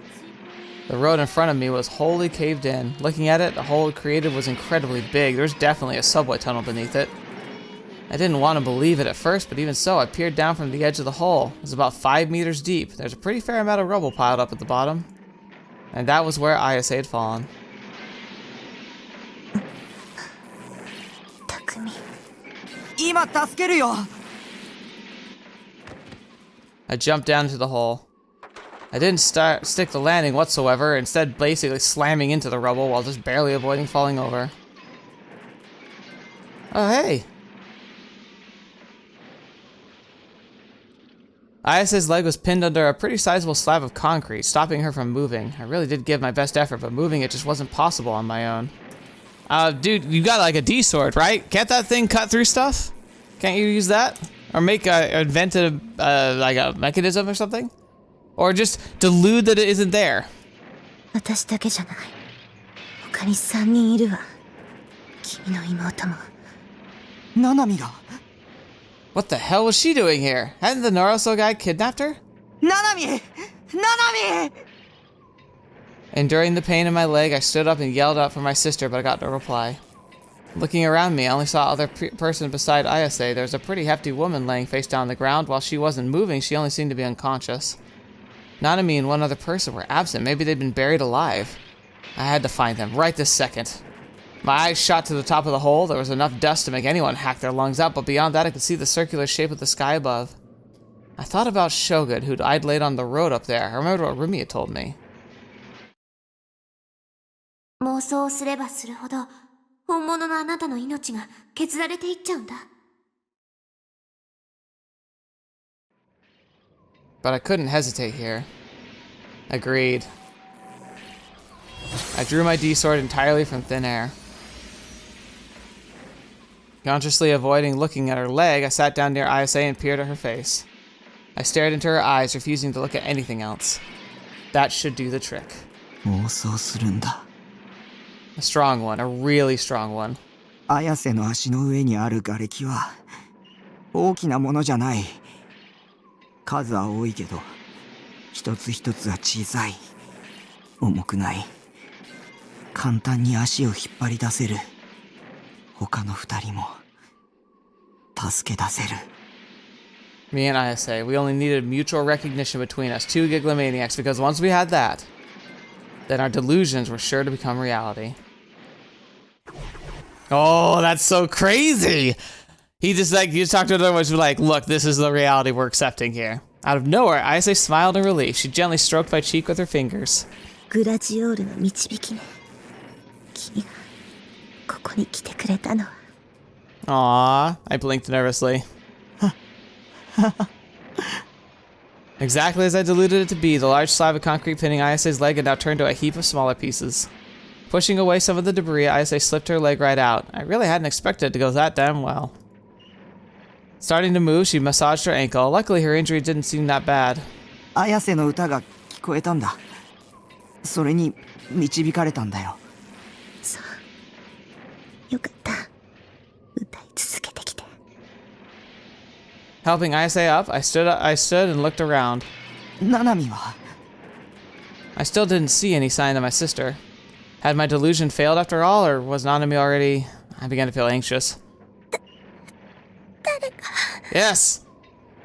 The road in front of me was wholly caved in. Looking at it, the hole it created was incredibly big. There was definitely a subway tunnel beneath it. I didn't want to believe it at first, but even so, I peered down from the edge of the hole. It was about 5 meters deep. There's a pretty fair amount of rubble piled up at the bottom. And that was where Ayase had fallen. Takumi. 今助けるよ I jumped down into the hole. I didn't stick the landing whatsoever, instead basically slamming into the rubble while just barely avoiding falling over. Oh, hey! Ayase's leg was pinned under a pretty sizable slab of concrete, stopping her from moving. I really did give my best effort, but moving it just wasn't possible on my own. Dude, you got like a D-sword, right? Can't that thing cut through stuff? Can't you use that? Or invent like a mechanism or something? Or just delude that it isn't there? 私だけじゃない。他に3人いるわ。君の妹も。ナナミが What the hell was she doing here? Hadn't the Naruto guy kidnapped her? ナナミナナミ Enduring the pain in my leg, I stood up and yelled out for my sister, but I got no reply. Looking around me, I only saw other person beside Ayase. There was a pretty hefty woman laying face down on the ground. While she wasn't moving, she only seemed to be unconscious. Nanami and one other person were absent. Maybe they'd been buried alive. I had to find them right this second. My eyes shot to the top of the hole. There was enough dust to make anyone hack their lungs out, but beyond that I could see the circular shape of the sky above. I thought about Shogun, who'd I'd laid on the road up there. I remembered what Rimi had told me. 妄想すればするほど、本物のあなたの命が削られていっちゃうんだ。But I couldn't hesitate here. Agreed. I drew my D-sword entirely from thin air. Consciously avoiding looking at her leg, I sat down near Ayase and peered at her face. I stared into her eyes, refusing to look at anything else. That should do the trick. 妄想するんだ A strong one, a really strong one. 綾瀬の足の上にある瓦礫は大きなものじゃない。数は多いけど一つ一つは小さい。重くない。簡単に足を引っ張り出せる。他の二人も助け出せる。Me and Ayase, we only needed mutual recognition between us, two Gigamaniacs, because once we had that, then our delusions were sure to become reality. Oh, that's so crazy! He just talked to another one, like, look, this is the reality we're accepting here. Out of nowhere, Ayase smiled in relief. She gently stroked my cheek with her fingers. グラジオールの導きね。君がここに来てくれたのは。Aww, I blinked nervously. Exactly as I deluded it to be, the large slab of concrete pinning Ayase's leg had now turned to a heap of smaller pieces. Pushing away some of the debris, Ayase slipped her leg right out. I really hadn't expected it to go that damn well. Starting to move, she massaged her ankle. Luckily, her injury didn't seem that bad. 綾瀬の歌が聞こえたんだ。それに導かれたんだよ。そう。よかった。歌い続けてきて。Helping Ayase up, I stood and looked around. ナナミは I still didn't see any sign of my sister. Had my delusion failed after all, or was Nanami already... I began to feel anxious. Yes!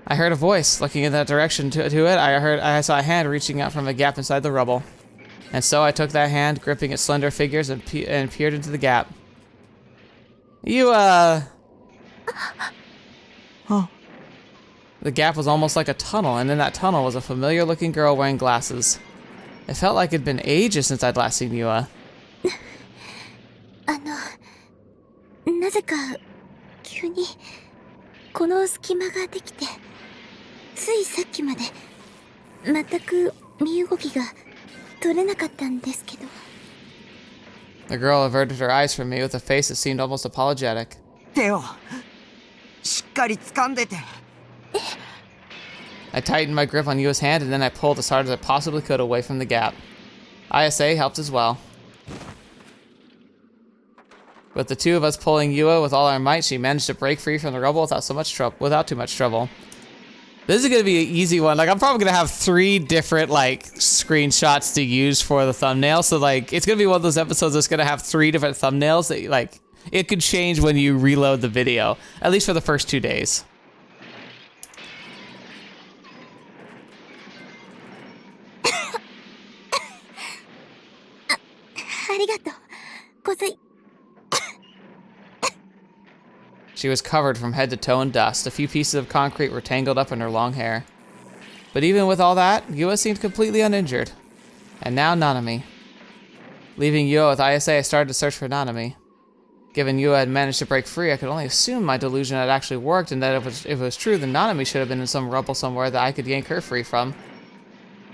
I heard a voice looking in that direction to it. I saw a hand reaching out from a gap inside the rubble. And so I took that hand, gripping its slender figures, and peered into the gap. You, Oh. The gap was almost like a tunnel, and in that tunnel was a familiar-looking girl wearing glasses. It felt like it'd been ages since I'd last seen Yua. なぜか急にこの隙間ができて、ついさっきまで全く身動きが取れなかったんですけど。The girl averted her eyes from me with a face that seemed almost apologetic. 手をしっかり掴んでて。 I tightened my grip on Yua's hand, and then I pulled as hard as I possibly could away from the gap. ISA helped as well. With the two of us pulling Yua with all our might, she managed to break free from the rubble without too much trouble. This is gonna be an easy one. Like, I'm probably gonna have 3 different, like, screenshots to use for the thumbnail. So, like, it's gonna be one of those episodes that's gonna have 3 different thumbnails that, like, it could change when you reload the video. At least for the first 2 days. ありがとう、小杉。 She was covered from head to toe in dust. A few pieces of concrete were tangled up in her long hair. But even with all that, Yua seemed completely uninjured. And now Nanami. Leaving Yua with ISA, I started to search for Nanami. Given Yua had managed to break free, I could only assume my delusion had actually worked, and that if it was true, then Nanami should have been in some rubble somewhere that I could yank her free from.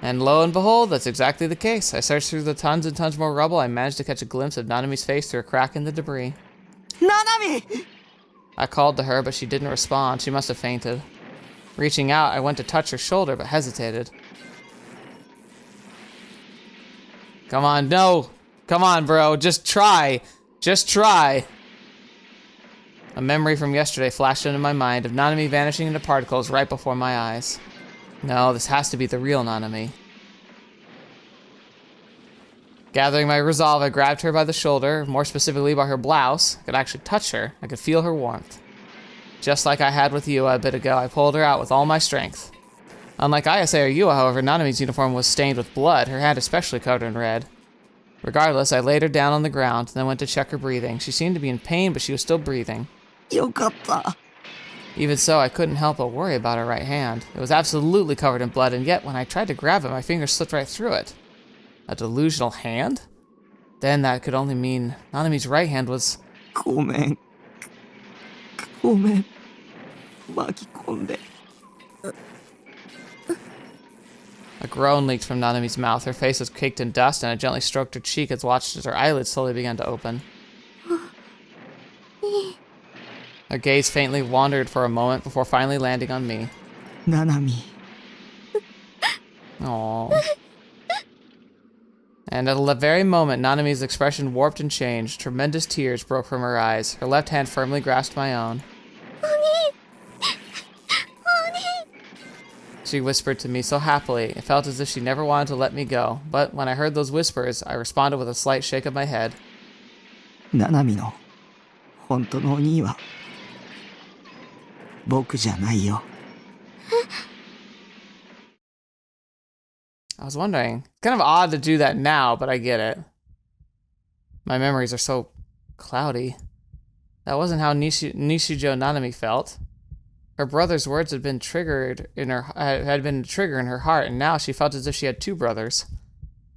And lo and behold, that's exactly the case. I searched through the tons and tons more rubble. I managed to catch a glimpse of Nanami's face through a crack in the debris. Nanami! I called to her, but she didn't respond. She must have fainted. Reaching out, I went to touch her shoulder, but hesitated. Come on, no! Come on, bro, just try! Just try! A memory from yesterday flashed into my mind of Nanami vanishing into particles right before my eyes. No, this has to be the real Nanami. Gathering my resolve, I grabbed her by the shoulder, more specifically by her blouse. I could actually touch her. I could feel her warmth. Just like I had with Yua a bit ago, I pulled her out with all my strength. Unlike ISA or Yua, however, Nanami's uniform was stained with blood, her hand especially covered in red. Regardless, I laid her down on the ground, then went to check her breathing. She seemed to be in pain, but she was still breathing. Yokatta. Even so, I couldn't help but worry about her right hand. It was absolutely covered in blood, and yet when I tried to grab it, my fingers slipped right through it. A delusional hand? Then that could only mean Nanami's right hand was... ごめん。ごめん。巻き込んで。 A groan leaked from Nanami's mouth. Her face was caked in dust, and I gently stroked her cheek as watched as her eyelids slowly began to open. Her gaze faintly wandered for a moment before finally landing on me. Nanami. Aww. And at the very moment, Nanami's expression warped and changed. Tremendous tears broke from her eyes. Her left hand firmly grasped my own. She whispered to me so happily, it felt as if she never wanted to let me go. But when I heard those whispers, I responded with a slight shake of my head. ナナミの本当のお兄は僕じゃないよ。I was wondering. It's kind of odd to do that now, but I get it. My memories are so cloudy. That wasn't how Nishijo Nanami felt. Her brother's words had been a trigger in her heart, and now she felt as if she had 2 brothers.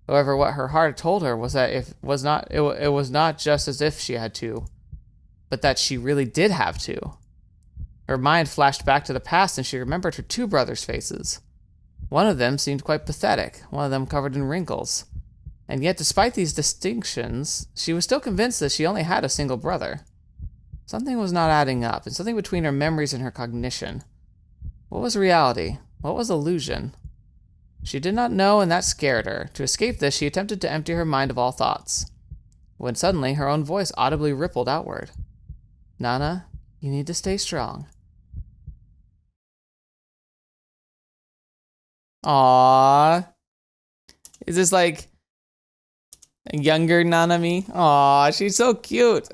However, what her heart told her was that it was not just as if she had 2, but that she really did have 2. Her mind flashed back to the past, and she remembered her 2 brothers' faces. One of them seemed quite pathetic, one of them covered in wrinkles. And yet, despite these distinctions, she was still convinced that she only had a single brother. Something was not adding up, and something between her memories and her cognition. What was reality? What was illusion? She did not know, and that scared her. To escape this, she attempted to empty her mind of all thoughts. When suddenly, her own voice audibly rippled outward. Nana, you need to stay strong. Aww. Is this like a younger Nanami? Aww, she's so cute.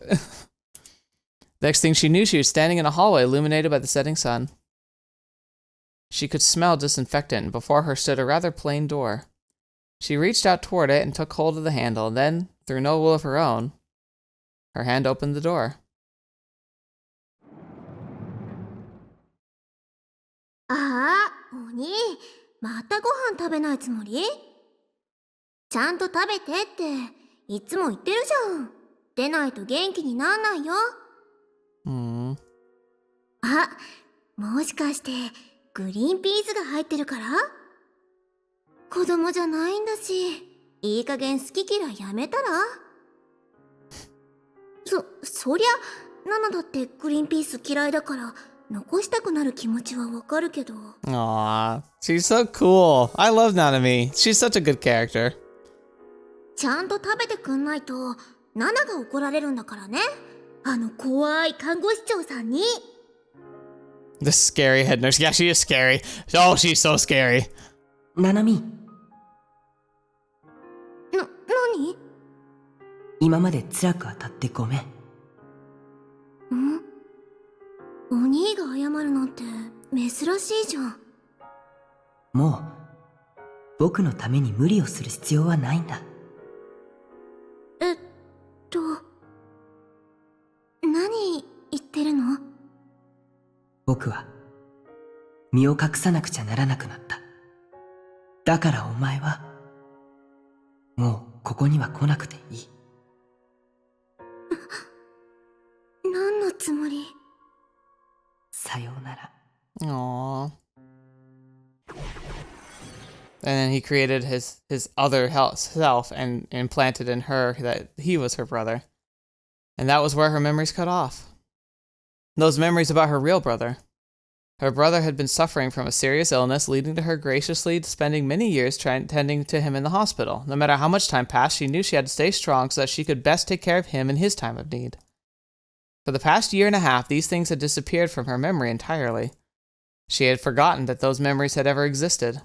Next thing she knew, she was standing in a hallway illuminated by the setting sun. She could smell disinfectant, and before her stood a rather plain door. She reached out toward it and took hold of the handle, and then, through no will of her own, her hand opened the door. ああ、鬼、またご飯食べないつもり？ちゃんと食べてっていつも言ってるじゃん。出ないと元気になんないよ。あ、もしかしてグリーンピースが入ってるから？子供じゃないんだし、いい加減好き嫌いやめたら？そりゃ、ナナだってグリーンピース嫌いだから残したくなる気持ちはわかるけど。Aww, she's so cool. I love Nanami. She's such a good character. ちゃんと食べてくんないとナナが怒られるんだからね。あの怖い看護師長さんに。The scary head nurse. Yeah, she is scary. Oh, she's so scary. ナナミ、何？今まで辛く当たってごめん。お兄が謝るなんて珍しいじゃん。もう僕のために無理をする必要はないんだ。何言ってるの？僕は身を隠さなくちゃならなくなった。だからお前はもうここには来なくていい。何のつもり？さようなら。 Aww. And then he created his other self and implanted in her that he was her brother. And that was where her memories cut off. Those memories about her real brother. Her brother had been suffering from a serious illness, leading to her graciously spending many years tending to him in the hospital. No matter how much time passed, she knew she had to stay strong so that she could best take care of him in his time of need. For the past year and a half, these things had disappeared from her memory entirely. She had forgotten that those memories had ever existed.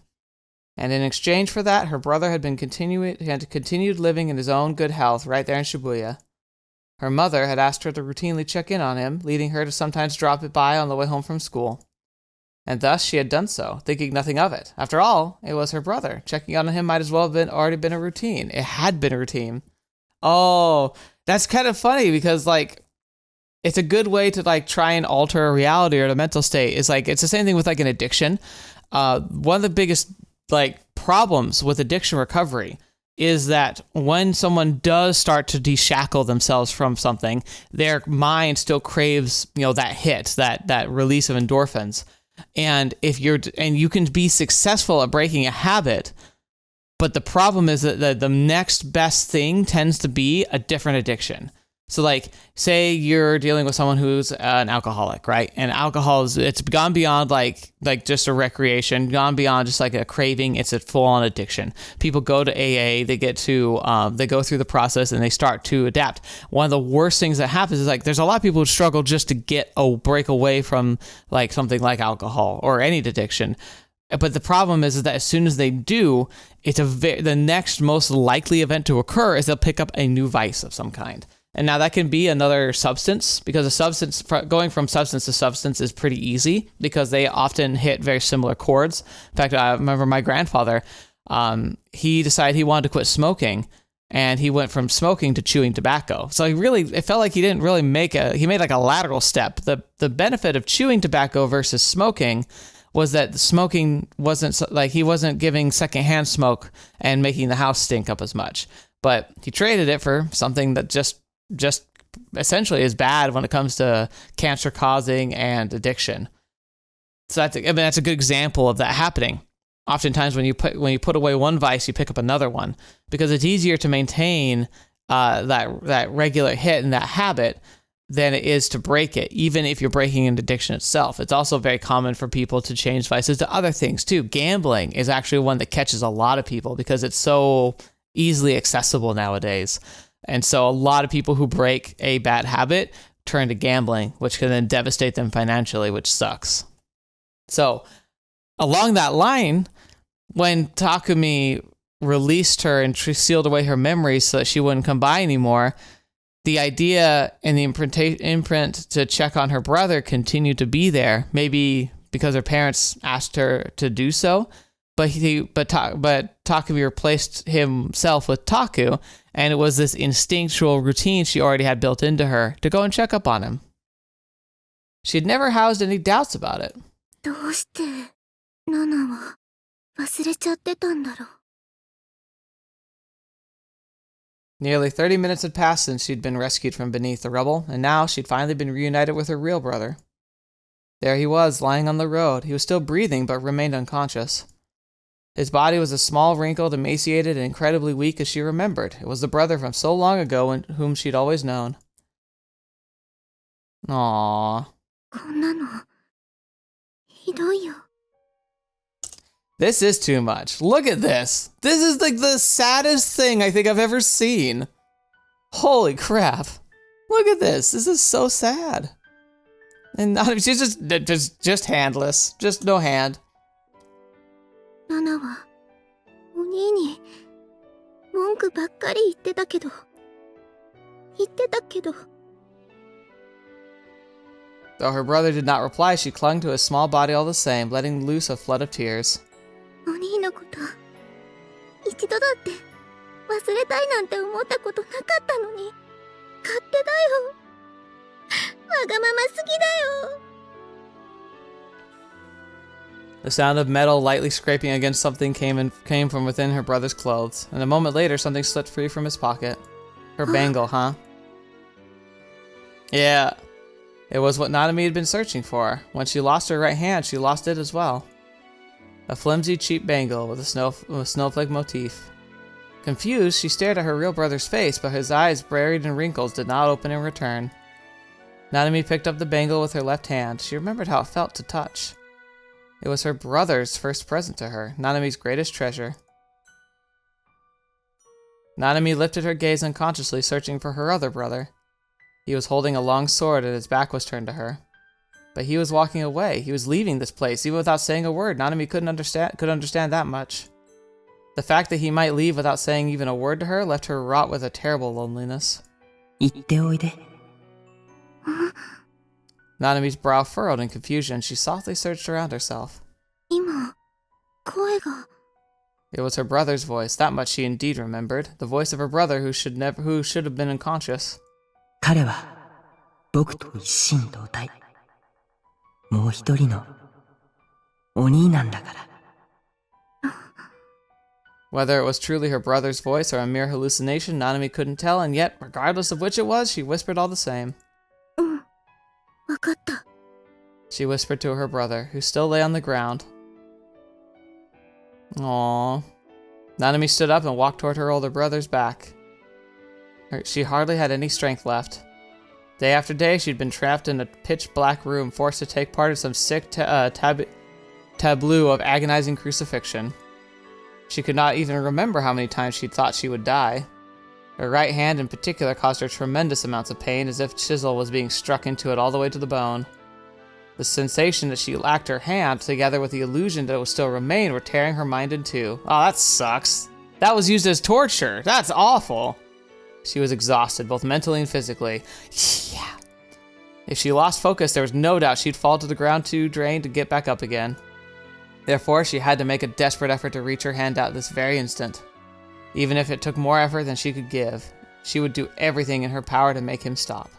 And in exchange for that, her brother had continued living in his own good health right there in Shibuya. Her mother had asked her to routinely check in on him, leading her to sometimes drop it by on the way home from school. And thus she had done so, thinking nothing of it. After all, it was her brother. Checking on him might as well have already been a routine. It had been a routine. Oh, that's kind of funny because, like, it's a good way to, like, try and alter a reality or a mental state. It's like, it's the same thing with, like, an addiction. One of the biggest, like, problems with addiction recovery is that when someone does start to deshackle themselves from something, their mind still craves, you know, that hit, that release of endorphins. And you can be successful at breaking a habit, but the problem is that the next best thing tends to be a different addiction. So, like, say you're dealing with someone who's an alcoholic, right? And alcohol it's gone beyond like just a recreation, gone beyond just like a craving. It's a full-on addiction. People go to AA, they go through the process and they start to adapt. One of the worst things that happens is, like, there's a lot of people who struggle just to break away from, like, something like alcohol or any addiction. But the problem is that as soon as they do, the next most likely event to occur is they'll pick up a new vice of some kind. And now that can be another substance, because going from substance to substance is pretty easy because they often hit very similar chords. In fact, I remember my grandfather, he decided he wanted to quit smoking, and he went from smoking to chewing tobacco. So it felt like he didn't really he made like a lateral step. The benefit of chewing tobacco versus smoking was that smoking wasn't like, he wasn't giving secondhand smoke and making the house stink up as much. But he traded it for something that just essentially is bad when it comes to cancer causing and addiction. So that's a good example of that happening. Oftentimes when you put away one vice, you pick up another one because it's easier to maintain that regular hit and that habit than it is to break it, even if you're breaking an addiction itself. It's also very common for people to change vices to other things too. Gambling is actually one that catches a lot of people because it's so easily accessible nowadays. And so a lot of people who break a bad habit turn to gambling, which can then devastate them financially, which sucks. So along that line, when Takumi released her and sealed away her memories so that she wouldn't come by anymore, the idea and the imprint to check on her brother continued to be there, maybe because her parents asked her to do so. But Takumi replaced himself with Taku, and it was this instinctual routine she already had built into her to go and check up on him. She had never housed any doubts about it. どうしてナナは忘れちゃってたんだろう。 Nearly 30 minutes had passed since she'd been rescued from beneath the rubble, and now she'd finally been reunited with her real brother. There he was, lying on the road. He was still breathing, but remained unconscious. His body was as small, wrinkled, emaciated, and incredibly weak as she remembered. It was the brother from so long ago whom she'd always known. Aww. こんなのひどいよ。 This is too much. Look at this. This is like the saddest thing I think I've ever seen. Holy crap. Look at this. This is so sad. And she's just handless. Just no hand. ナナはお兄に文句ばっかり言ってたけど。 Though her brother did not reply, she clung to his small body all the same, letting loose a flood of tears. お兄のこと一度だって忘れたいなんて思ったことなかったのに勝手だよ。わがまますぎだよ。 The sound of metal lightly scraping against something came from within her brother's clothes, and a moment later something slipped free from his pocket. Her bangle, huh? Yeah. It was what Nanami had been searching for. When she lost her right hand, she lost it as well. A flimsy, cheap bangle with a snowflake motif. Confused, she stared at her real brother's face, but his eyes, buried in wrinkles, did not open in return. Nanami picked up the bangle with her left hand. She remembered how it felt to touch. It was her brother's first present to her, Nanami's greatest treasure. Nanami lifted her gaze unconsciously, searching for her other brother. He was holding a long sword and his back was turned to her. But he was walking away. He was leaving this place, even without saying a word. Nanami could understand that much. The fact that he might leave without saying even a word to her left her wrought with a terrible loneliness. 行っておいで。 Nanami's brow furrowed in confusion. She softly searched around herself. 今声が It was her brother's voice. That much she indeed remembered. The voice of her brother who should have been unconscious. 彼は僕と一心同体。もう一人のお兄なんだから。 Whether it was truly her brother's voice or a mere hallucination, Nanami couldn't tell, and yet, regardless of which it was, she whispered all the same. わかった。 She whispered to her brother, who still lay on the ground. Aww. Nanami stood up and walked toward her older brother's back. She hardly had any strength left. Day after day, she'd been trapped in a pitch-black room, forced to take part in some sick tableau of agonizing crucifixion. She could not even remember how many times she'd thought she would die. Her right hand in particular caused her tremendous amounts of pain, as if chisel was being struck into it all the way to the bone. The sensation that she lacked her hand, together with the illusion that it would still remain, were tearing her mind in two. Oh, that sucks. That was used as torture. That's awful. She was exhausted, both mentally and physically. Yeah. If she lost focus, there was no doubt she'd fall to the ground too drained to get back up again. Therefore, she had to make a desperate effort to reach her hand out this very instant. Even if it took more effort than she could give, she would do everything in her power to make him stop.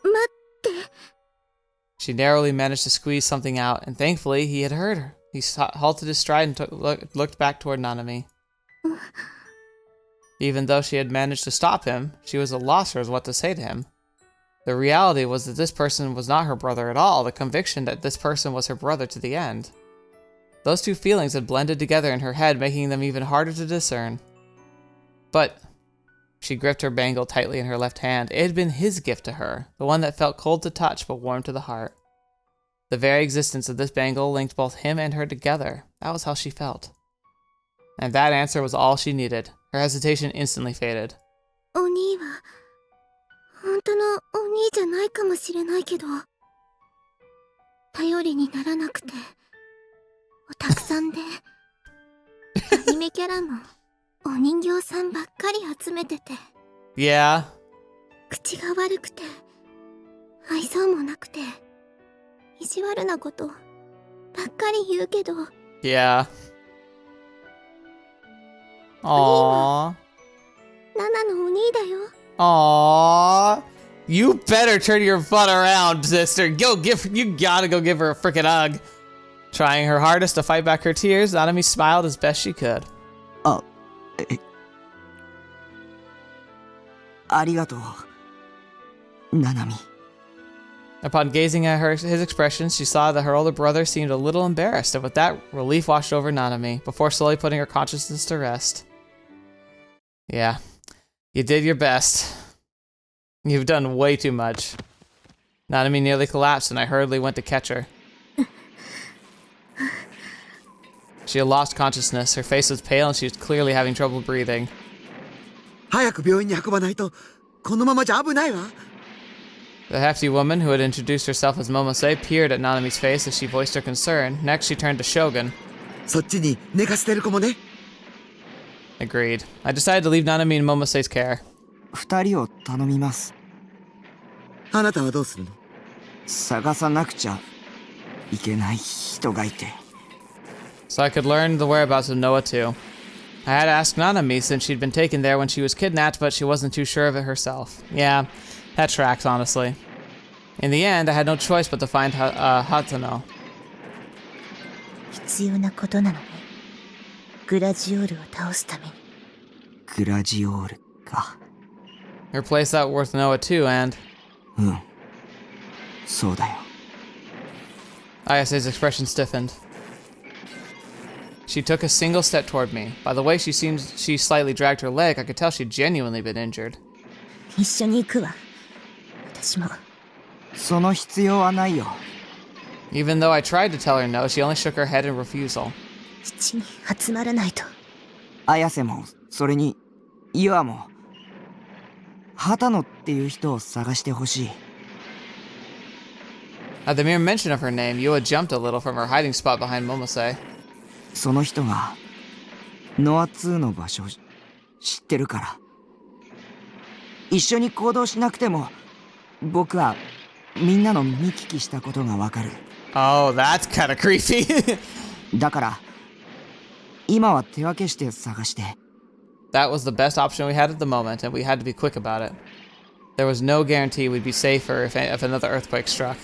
待って。 She narrowly managed to squeeze something out, and thankfully he had heard her. He halted his stride and looked back toward Nanami. Even though she had managed to stop him, she was at a loss for what to say to him. The reality was that this person was not her brother at all, the conviction that this person was her brother to the end. Those two feelings had blended together in her head, making them even harder to discern. But she gripped her bangle tightly in her left hand. It had been his gift to her, the one that felt cold to touch but warm to the heart. The very existence of this bangle linked both him and her together. That was how she felt. And that answer was all she needed. Her hesitation instantly faded. お兄は本当のお兄じゃないかもしれないけど、頼りにならなくて、おたくさんで、アニメキャラもお人形さんばっかり集めてて、 Yeah. 口が悪くて、愛想もなくて、意地悪なことばっかり言うけど、 Yeah. Aww. ナナのお兄だよ。 Aww. You better turn your butt around, sister. You gotta go give her a freaking hug. Trying her hardest to fight back her tears, Nanami smiled as best she could. ありがとう、ナナミ。 Upon gazing at his expressions, she saw that her older brother seemed a little embarrassed, and with that, relief washed over Nanami, before slowly putting her consciousness to rest. Yeah, you did your best. You've done way too much. Nanami nearly collapsed, and I hurriedly went to catch her. She had lost consciousness, her face was pale, and she was clearly having trouble breathing. 早く病院に運ばないと、このままじゃ危ないわ。 The hefty woman, who had introduced herself as Momose, peered at Nanami's face as she voiced her concern. Next, she turned to Shogun. そっちに寝かせてる子もね。 Agreed. I decided to leave Nanami in Momose's care. 2人を頼みます。あなたはどうするの？探さなくちゃいけない人がいて。 So I could learn the whereabouts of Noah too. I had asked Nanami since she'd been taken there when she was kidnapped, but she wasn't too sure of it herself. Yeah, that tracks, honestly. In the end, I had no choice but to find Hatano. 必要なことなのね。グラジオールを倒すために。グラジオールか。 Replace that with Noah too, and... うん。そうだよ。 Ayase's expression stiffened. She took a single step toward me. By the way she slightly dragged her leg, I could tell she'd genuinely been injured. 一緒に行くわ。私も。その必要はないよ。 Even though I tried to tell her no, she only shook her head in refusal. 基地に集まらないと。綾瀬も、それに、岩も、畑野っていう人を探してほしい。 At the mere mention of her name, Yua jumped a little from her hiding spot behind Momose. その人が、ノア2の場所、知ってるから。一緒に行動しなくても、僕は、みんなの見聞きしたことがわかる。Oh, that's kinda creepy. だから、今は手分けして探して。That was the best option we had at the moment, and we had to be quick about it. There was no guarantee we'd be safer if another earthquake struck.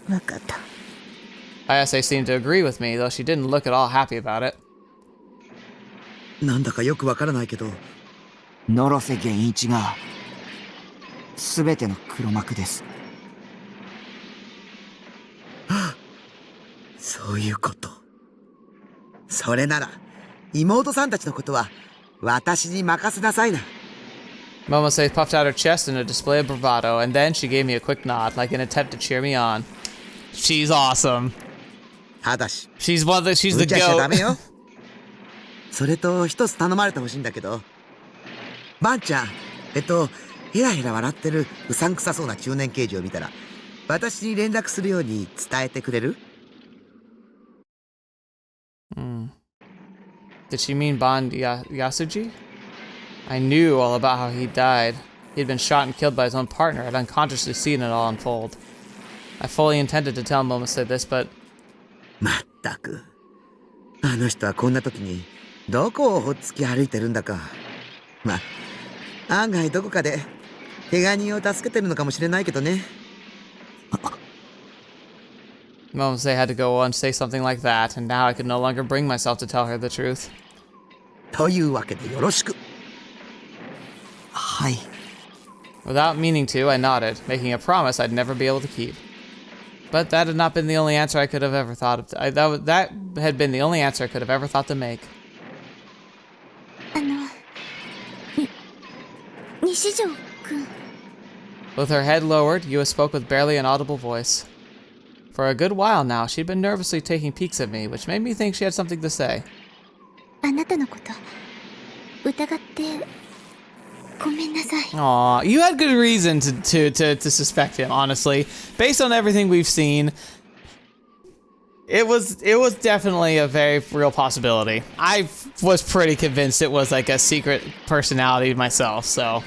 わかった。Ayase seemed to agree with me, though she didn't look at all happy about it. なんだかよくわからないけど、野呂瀬源一が、すべての黒幕です。そういうこと。それなら、妹さんたちのことは、私に任せなさいな。Momose puffed out her chest in a display of bravado, and then she gave me a quick nod, like an attempt to cheer me on. She's awesome. ただし、She's the 無茶しちゃダメ goat. よ。それと一つ頼まれてほしいんだけど、ばんちゃん、ヘラヘラ笑ってるうさんくさそうな中年刑事を見たら、私に連絡するように伝えてくれる？ Did she mean Bond Yasuji? I knew all about how he died. He'd been shot and killed by his own partner. I'd unconsciously seen it all unfold. I fully intended to tell Momose this, but... まったく。あの人はこんな時に、どこをほっつき歩いてるんだか。まあ、案外どこかで、怪我人を助けてるのかもしれないけどね。Momose had to go on and say something like that, and now I could no longer bring myself to tell her the truth. というわけでよろしく。はい。 Without meaning to, I nodded, making a promise I'd never be able to keep. But that had not been the only answer I could have ever thought of. That had been the only answer I could have ever thought to make. 西条くん。 With her head lowered, Yua spoke with barely an audible voice. For a good while now, she'd been nervously taking peeks at me, which made me think she had something to say. あなたのこと疑ってごめんなさい。 Aw, you had good reason to suspect him, honestly. Based on everything we've seen, it was definitely a very real possibility. I was pretty convinced it was like a secret personality myself, so...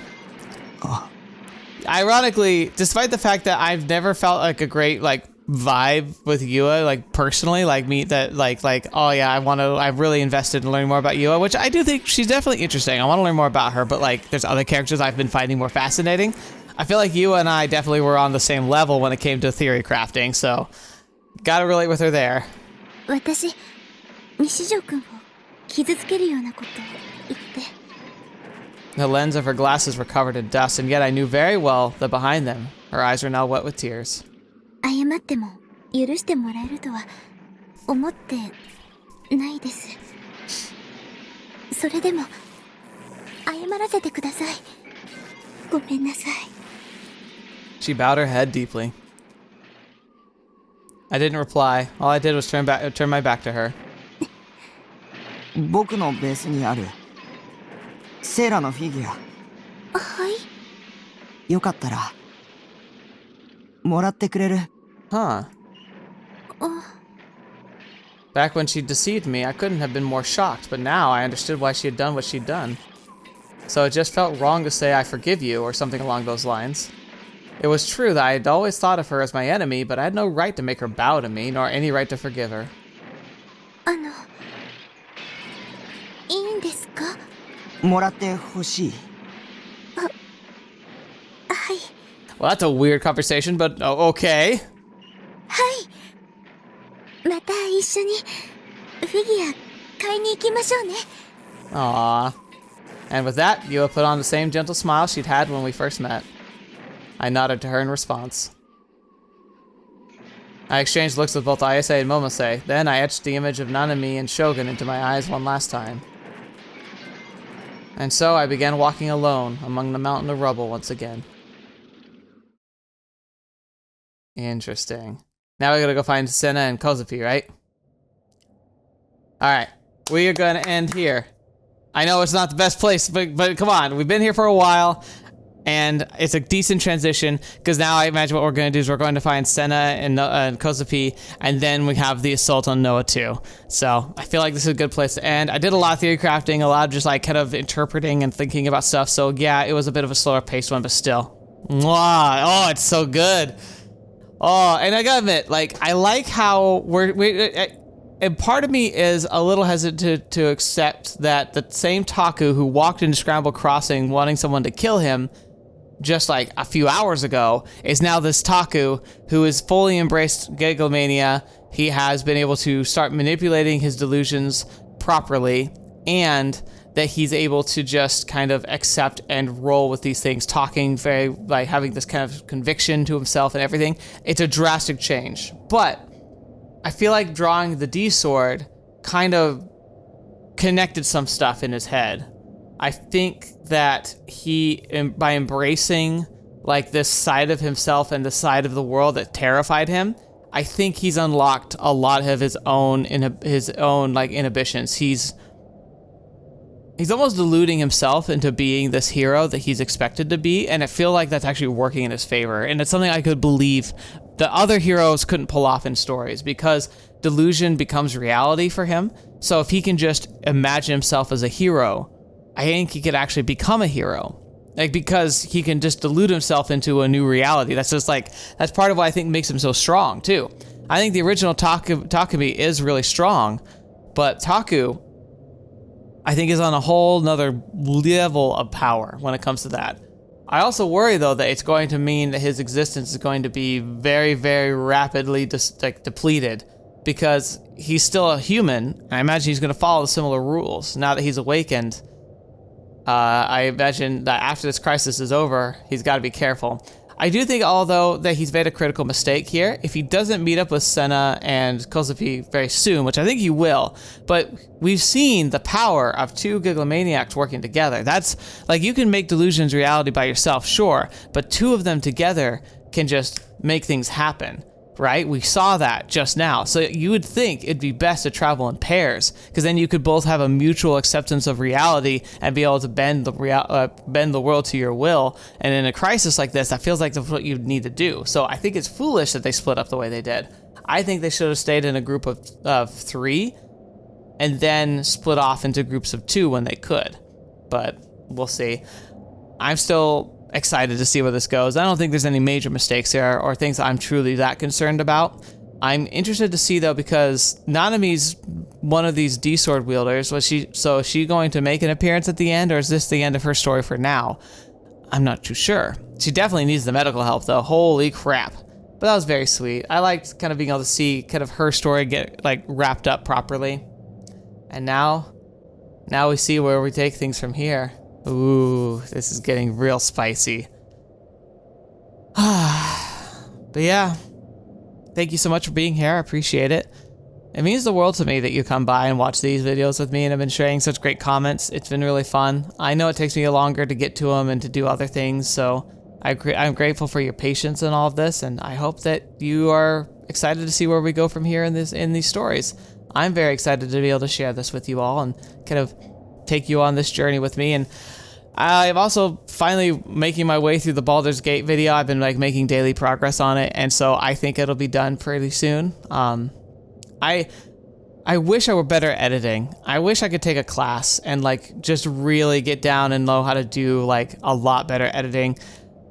ironically, despite the fact that I've never felt like a great like vibe with Yua, like personally, like me, that like oh yeah, I've really invested in learning more about Yua, which I do think she's definitely interesting. I want to learn more about her, but like there's other characters I've been finding more fascinating. I feel like Yua and I definitely were on the same level when it came to theory crafting, so gotta relate with her there. 私、西条くんを傷つけるようなことを言って。 The lens of her glasses were covered in dust, and yet I knew very well that behind them, her eyes were now wet with tears. 謝っても許してもらえるとは思ってないです。それでも謝らせてください。ごめんなさい。 She bowed her head deeply. I didn't reply. All I did was turn my back to her. 僕のベースにあるセイラのフィギュア。はい。よかったらもらってくれる？ Huh. Back when she deceived me, I couldn't have been more shocked, but now I understood why she had done what she'd done. So it just felt wrong to say I forgive you or something along those lines. It was true that I had always thought of her as my enemy, but I had no right to make her bow to me, nor any right to forgive her. いいんですか？もらってほしい。はい。 Well, that's a weird conversation, but okay. はい。また一緒にフィギュア買いに行きましょうね。 Aww. And with that, Yua put on the same gentle smile she'd had when we first met. I nodded to her in response. I exchanged looks with both Ayase and Momose, then I etched the image of Nanami and Shogun into my eyes one last time. And so I began walking alone among the mountain of rubble once again. Interesting. Now we gotta go find Senna and Kozupi, right? Alright, we are gonna end here. I know it's not the best place, but come on, we've been here for a while, and it's a decent transition, because now I imagine what we're gonna do is we're going to find Senna and Kozupi, and then we have the assault on Noah too. So I feel like this is a good place to end. I did a lot of theory crafting, a lot of just like kind of interpreting and thinking about stuff, so yeah, it was a bit of a slower paced one, but still. Mwah! Oh, it's so good! Oh, and I gotta admit, like, I like how and part of me is a little hesitant to accept that the same Taku who walked into Scramble Crossing wanting someone to kill him just like a few hours ago is now this Taku who has fully embraced Gigalomania. He has been able to start manipulating his delusions properly, and that he's able to just kind of accept and roll with these things, talking very, like, having this kind of conviction to himself and everything. It's a drastic change. But I feel like drawing the D sword kind of connected some stuff in his head. I think that he, by embracing like this side of himself and the side of the world that terrified him, I think he's unlocked a lot of his own like inhibitions. He's almost deluding himself into being this hero that he's expected to be, and I feel like that's actually working in his favor. And it's something I could believe the other heroes couldn't pull off in stories, because delusion becomes reality for him. So if he can just imagine himself as a hero, I think he could actually become a hero. Like, because he can just delude himself into a new reality. That's just like, that's part of what I think makes him so strong too. I think the original Takumi is really strong, but Taku, I think, is on a whole nother level of power when it comes to that. I also worry, though, that it's going to mean that his existence is going to be very, very rapidly depleted, because he's still a human, and I imagine he's going to follow similar rules. Now that he's awakened, I imagine that after this crisis is over, he's got to be careful. I do think, although, that he's made a critical mistake here. If he doesn't meet up with Senna and Kozupi very soon, which I think he will, but we've seen the power of two Gigalomaniacs working together. That's, like, you can make delusions reality by yourself, sure, but two of them together can just make things happen, right? We saw that just now. So you would think it'd be best to travel in pairs, because then you could both have a mutual acceptance of reality and be able to bend the world to your will. And in a crisis like this, that feels like that's what you need to do. So I think it's foolish that they split up the way they did. I think they should have stayed in a group of three and then split off into groups of two when they could. But we'll see. I'm still excited to see where this goes. I don't think there's any major mistakes here or things I'm truly that concerned about. I'm interested to see, though, because Nanami's one of these D-Sword Wielders. Is she going to make an appearance at the end, or is this the end of her story for now? I'm not too sure. She definitely needs the medical help, though. Holy crap. But that was very sweet. I liked kind of being able to see kind of her story get, like, wrapped up properly. And now we see where we take things from here. Ooh, this is getting real spicy. But yeah. Thank you so much for being here. I appreciate it. It means the world to me that you come by and watch these videos with me and have been sharing such great comments. It's been really fun. I know it takes me longer to get to them and to do other things, so I'm grateful for your patience in all of this, and I hope that you are excited to see where we go from here in these stories. I'm very excited to be able to share this with you all and kind of take you on this journey with me. And I'm also finally making my way through the Baldur's Gate video. I've been like making daily progress on it, and so I think it'll be done pretty soon. I wish I were better at editing. I wish I could take a class and like just really get down and know how to do like a lot better editing.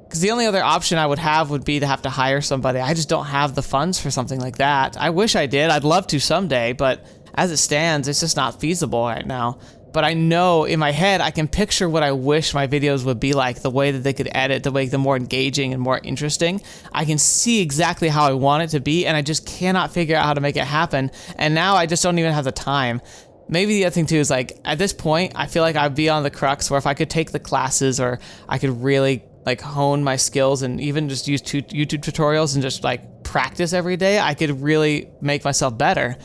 Because the only other option I would have would be to have to hire somebody. I just don't have the funds for something like that. I wish I did. I'd love to someday, but as it stands, it's just not feasible right now. But I know in my head, I can picture what I wish my videos would be like, the way that they could edit, to make them more engaging and more interesting. I can see exactly how I want it to be, and I just cannot figure out how to make it happen. And now I just don't even have the time. Maybe the other thing too is like, at this point, I feel like I'd be on the crux where if I could take the classes, or I could really like hone my skills and even just use YouTube tutorials and just like practice every day, I could really make myself better.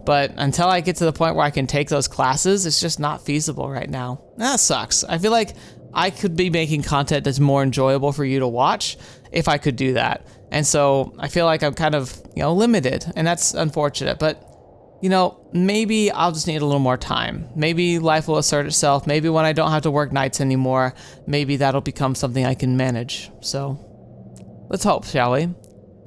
But until I get to the point where I can take those classes, it's just not feasible right now. That sucks. I feel like I could be making content that's more enjoyable for you to watch if I could do that. And so I feel like I'm kind of, limited, and that's unfortunate. But, maybe I'll just need a little more time. Maybe life will assert itself. Maybe when I don't have to work nights anymore, maybe that'll become something I can manage. So let's hope, shall we?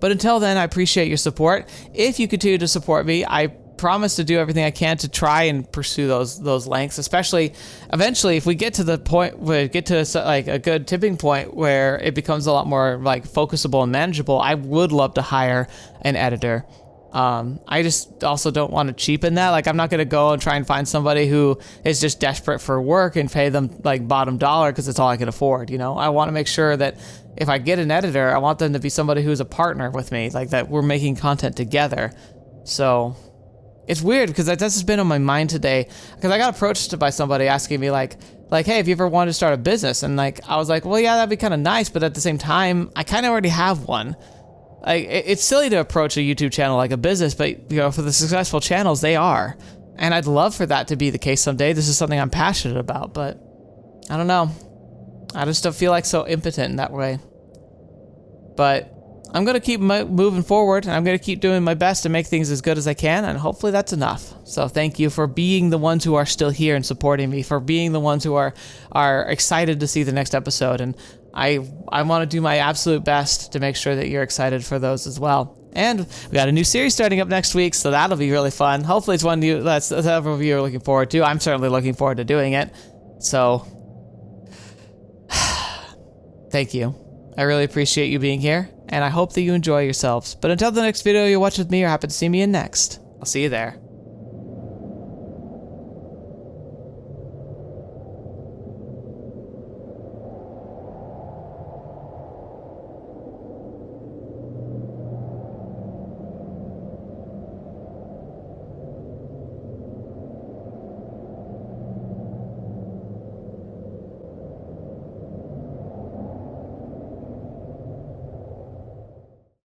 But until then, I appreciate your support. If you continue to support me, I promise to do everything I can to try and pursue those lengths, especially eventually if we get to the point where we get to like a good tipping point where it becomes a lot more like focusable and manageable. I would love to hire an editor. I just also don't want to cheapen that. Like, I'm not going to go and try and find somebody who is just desperate for work and pay them like bottom dollar because it's all I can afford. I want to make sure that if I get an editor, I want them to be somebody who's a partner with me, like that we're making content together. So it's weird because that's just been on my mind today, because I got approached by somebody asking me like, hey, have you ever wanted to start a business? And like, I was like, well, yeah, that'd be kind of nice. But at the same time, I kind of already have one. Like, it's silly to approach a YouTube channel like a business, but for the successful channels, they are. And I'd love for that to be the case someday. This is something I'm passionate about, but I don't know. I just don't feel like so impotent in that way. But I'm going to keep moving forward, and I'm going to keep doing my best to make things as good as I can, and hopefully that's enough. So thank you for being the ones who are still here and supporting me, for being the ones who are excited to see the next episode, and I want to do my absolute best to make sure that you're excited for those as well. And we got a new series starting up next week, so that'll be really fun. Hopefully it's one that several of you are looking forward to. I'm certainly looking forward to doing it. So thank you. I really appreciate you being here, and I hope that you enjoy yourselves. But until the next video you watch with me or happen to see me in next, I'll see you there.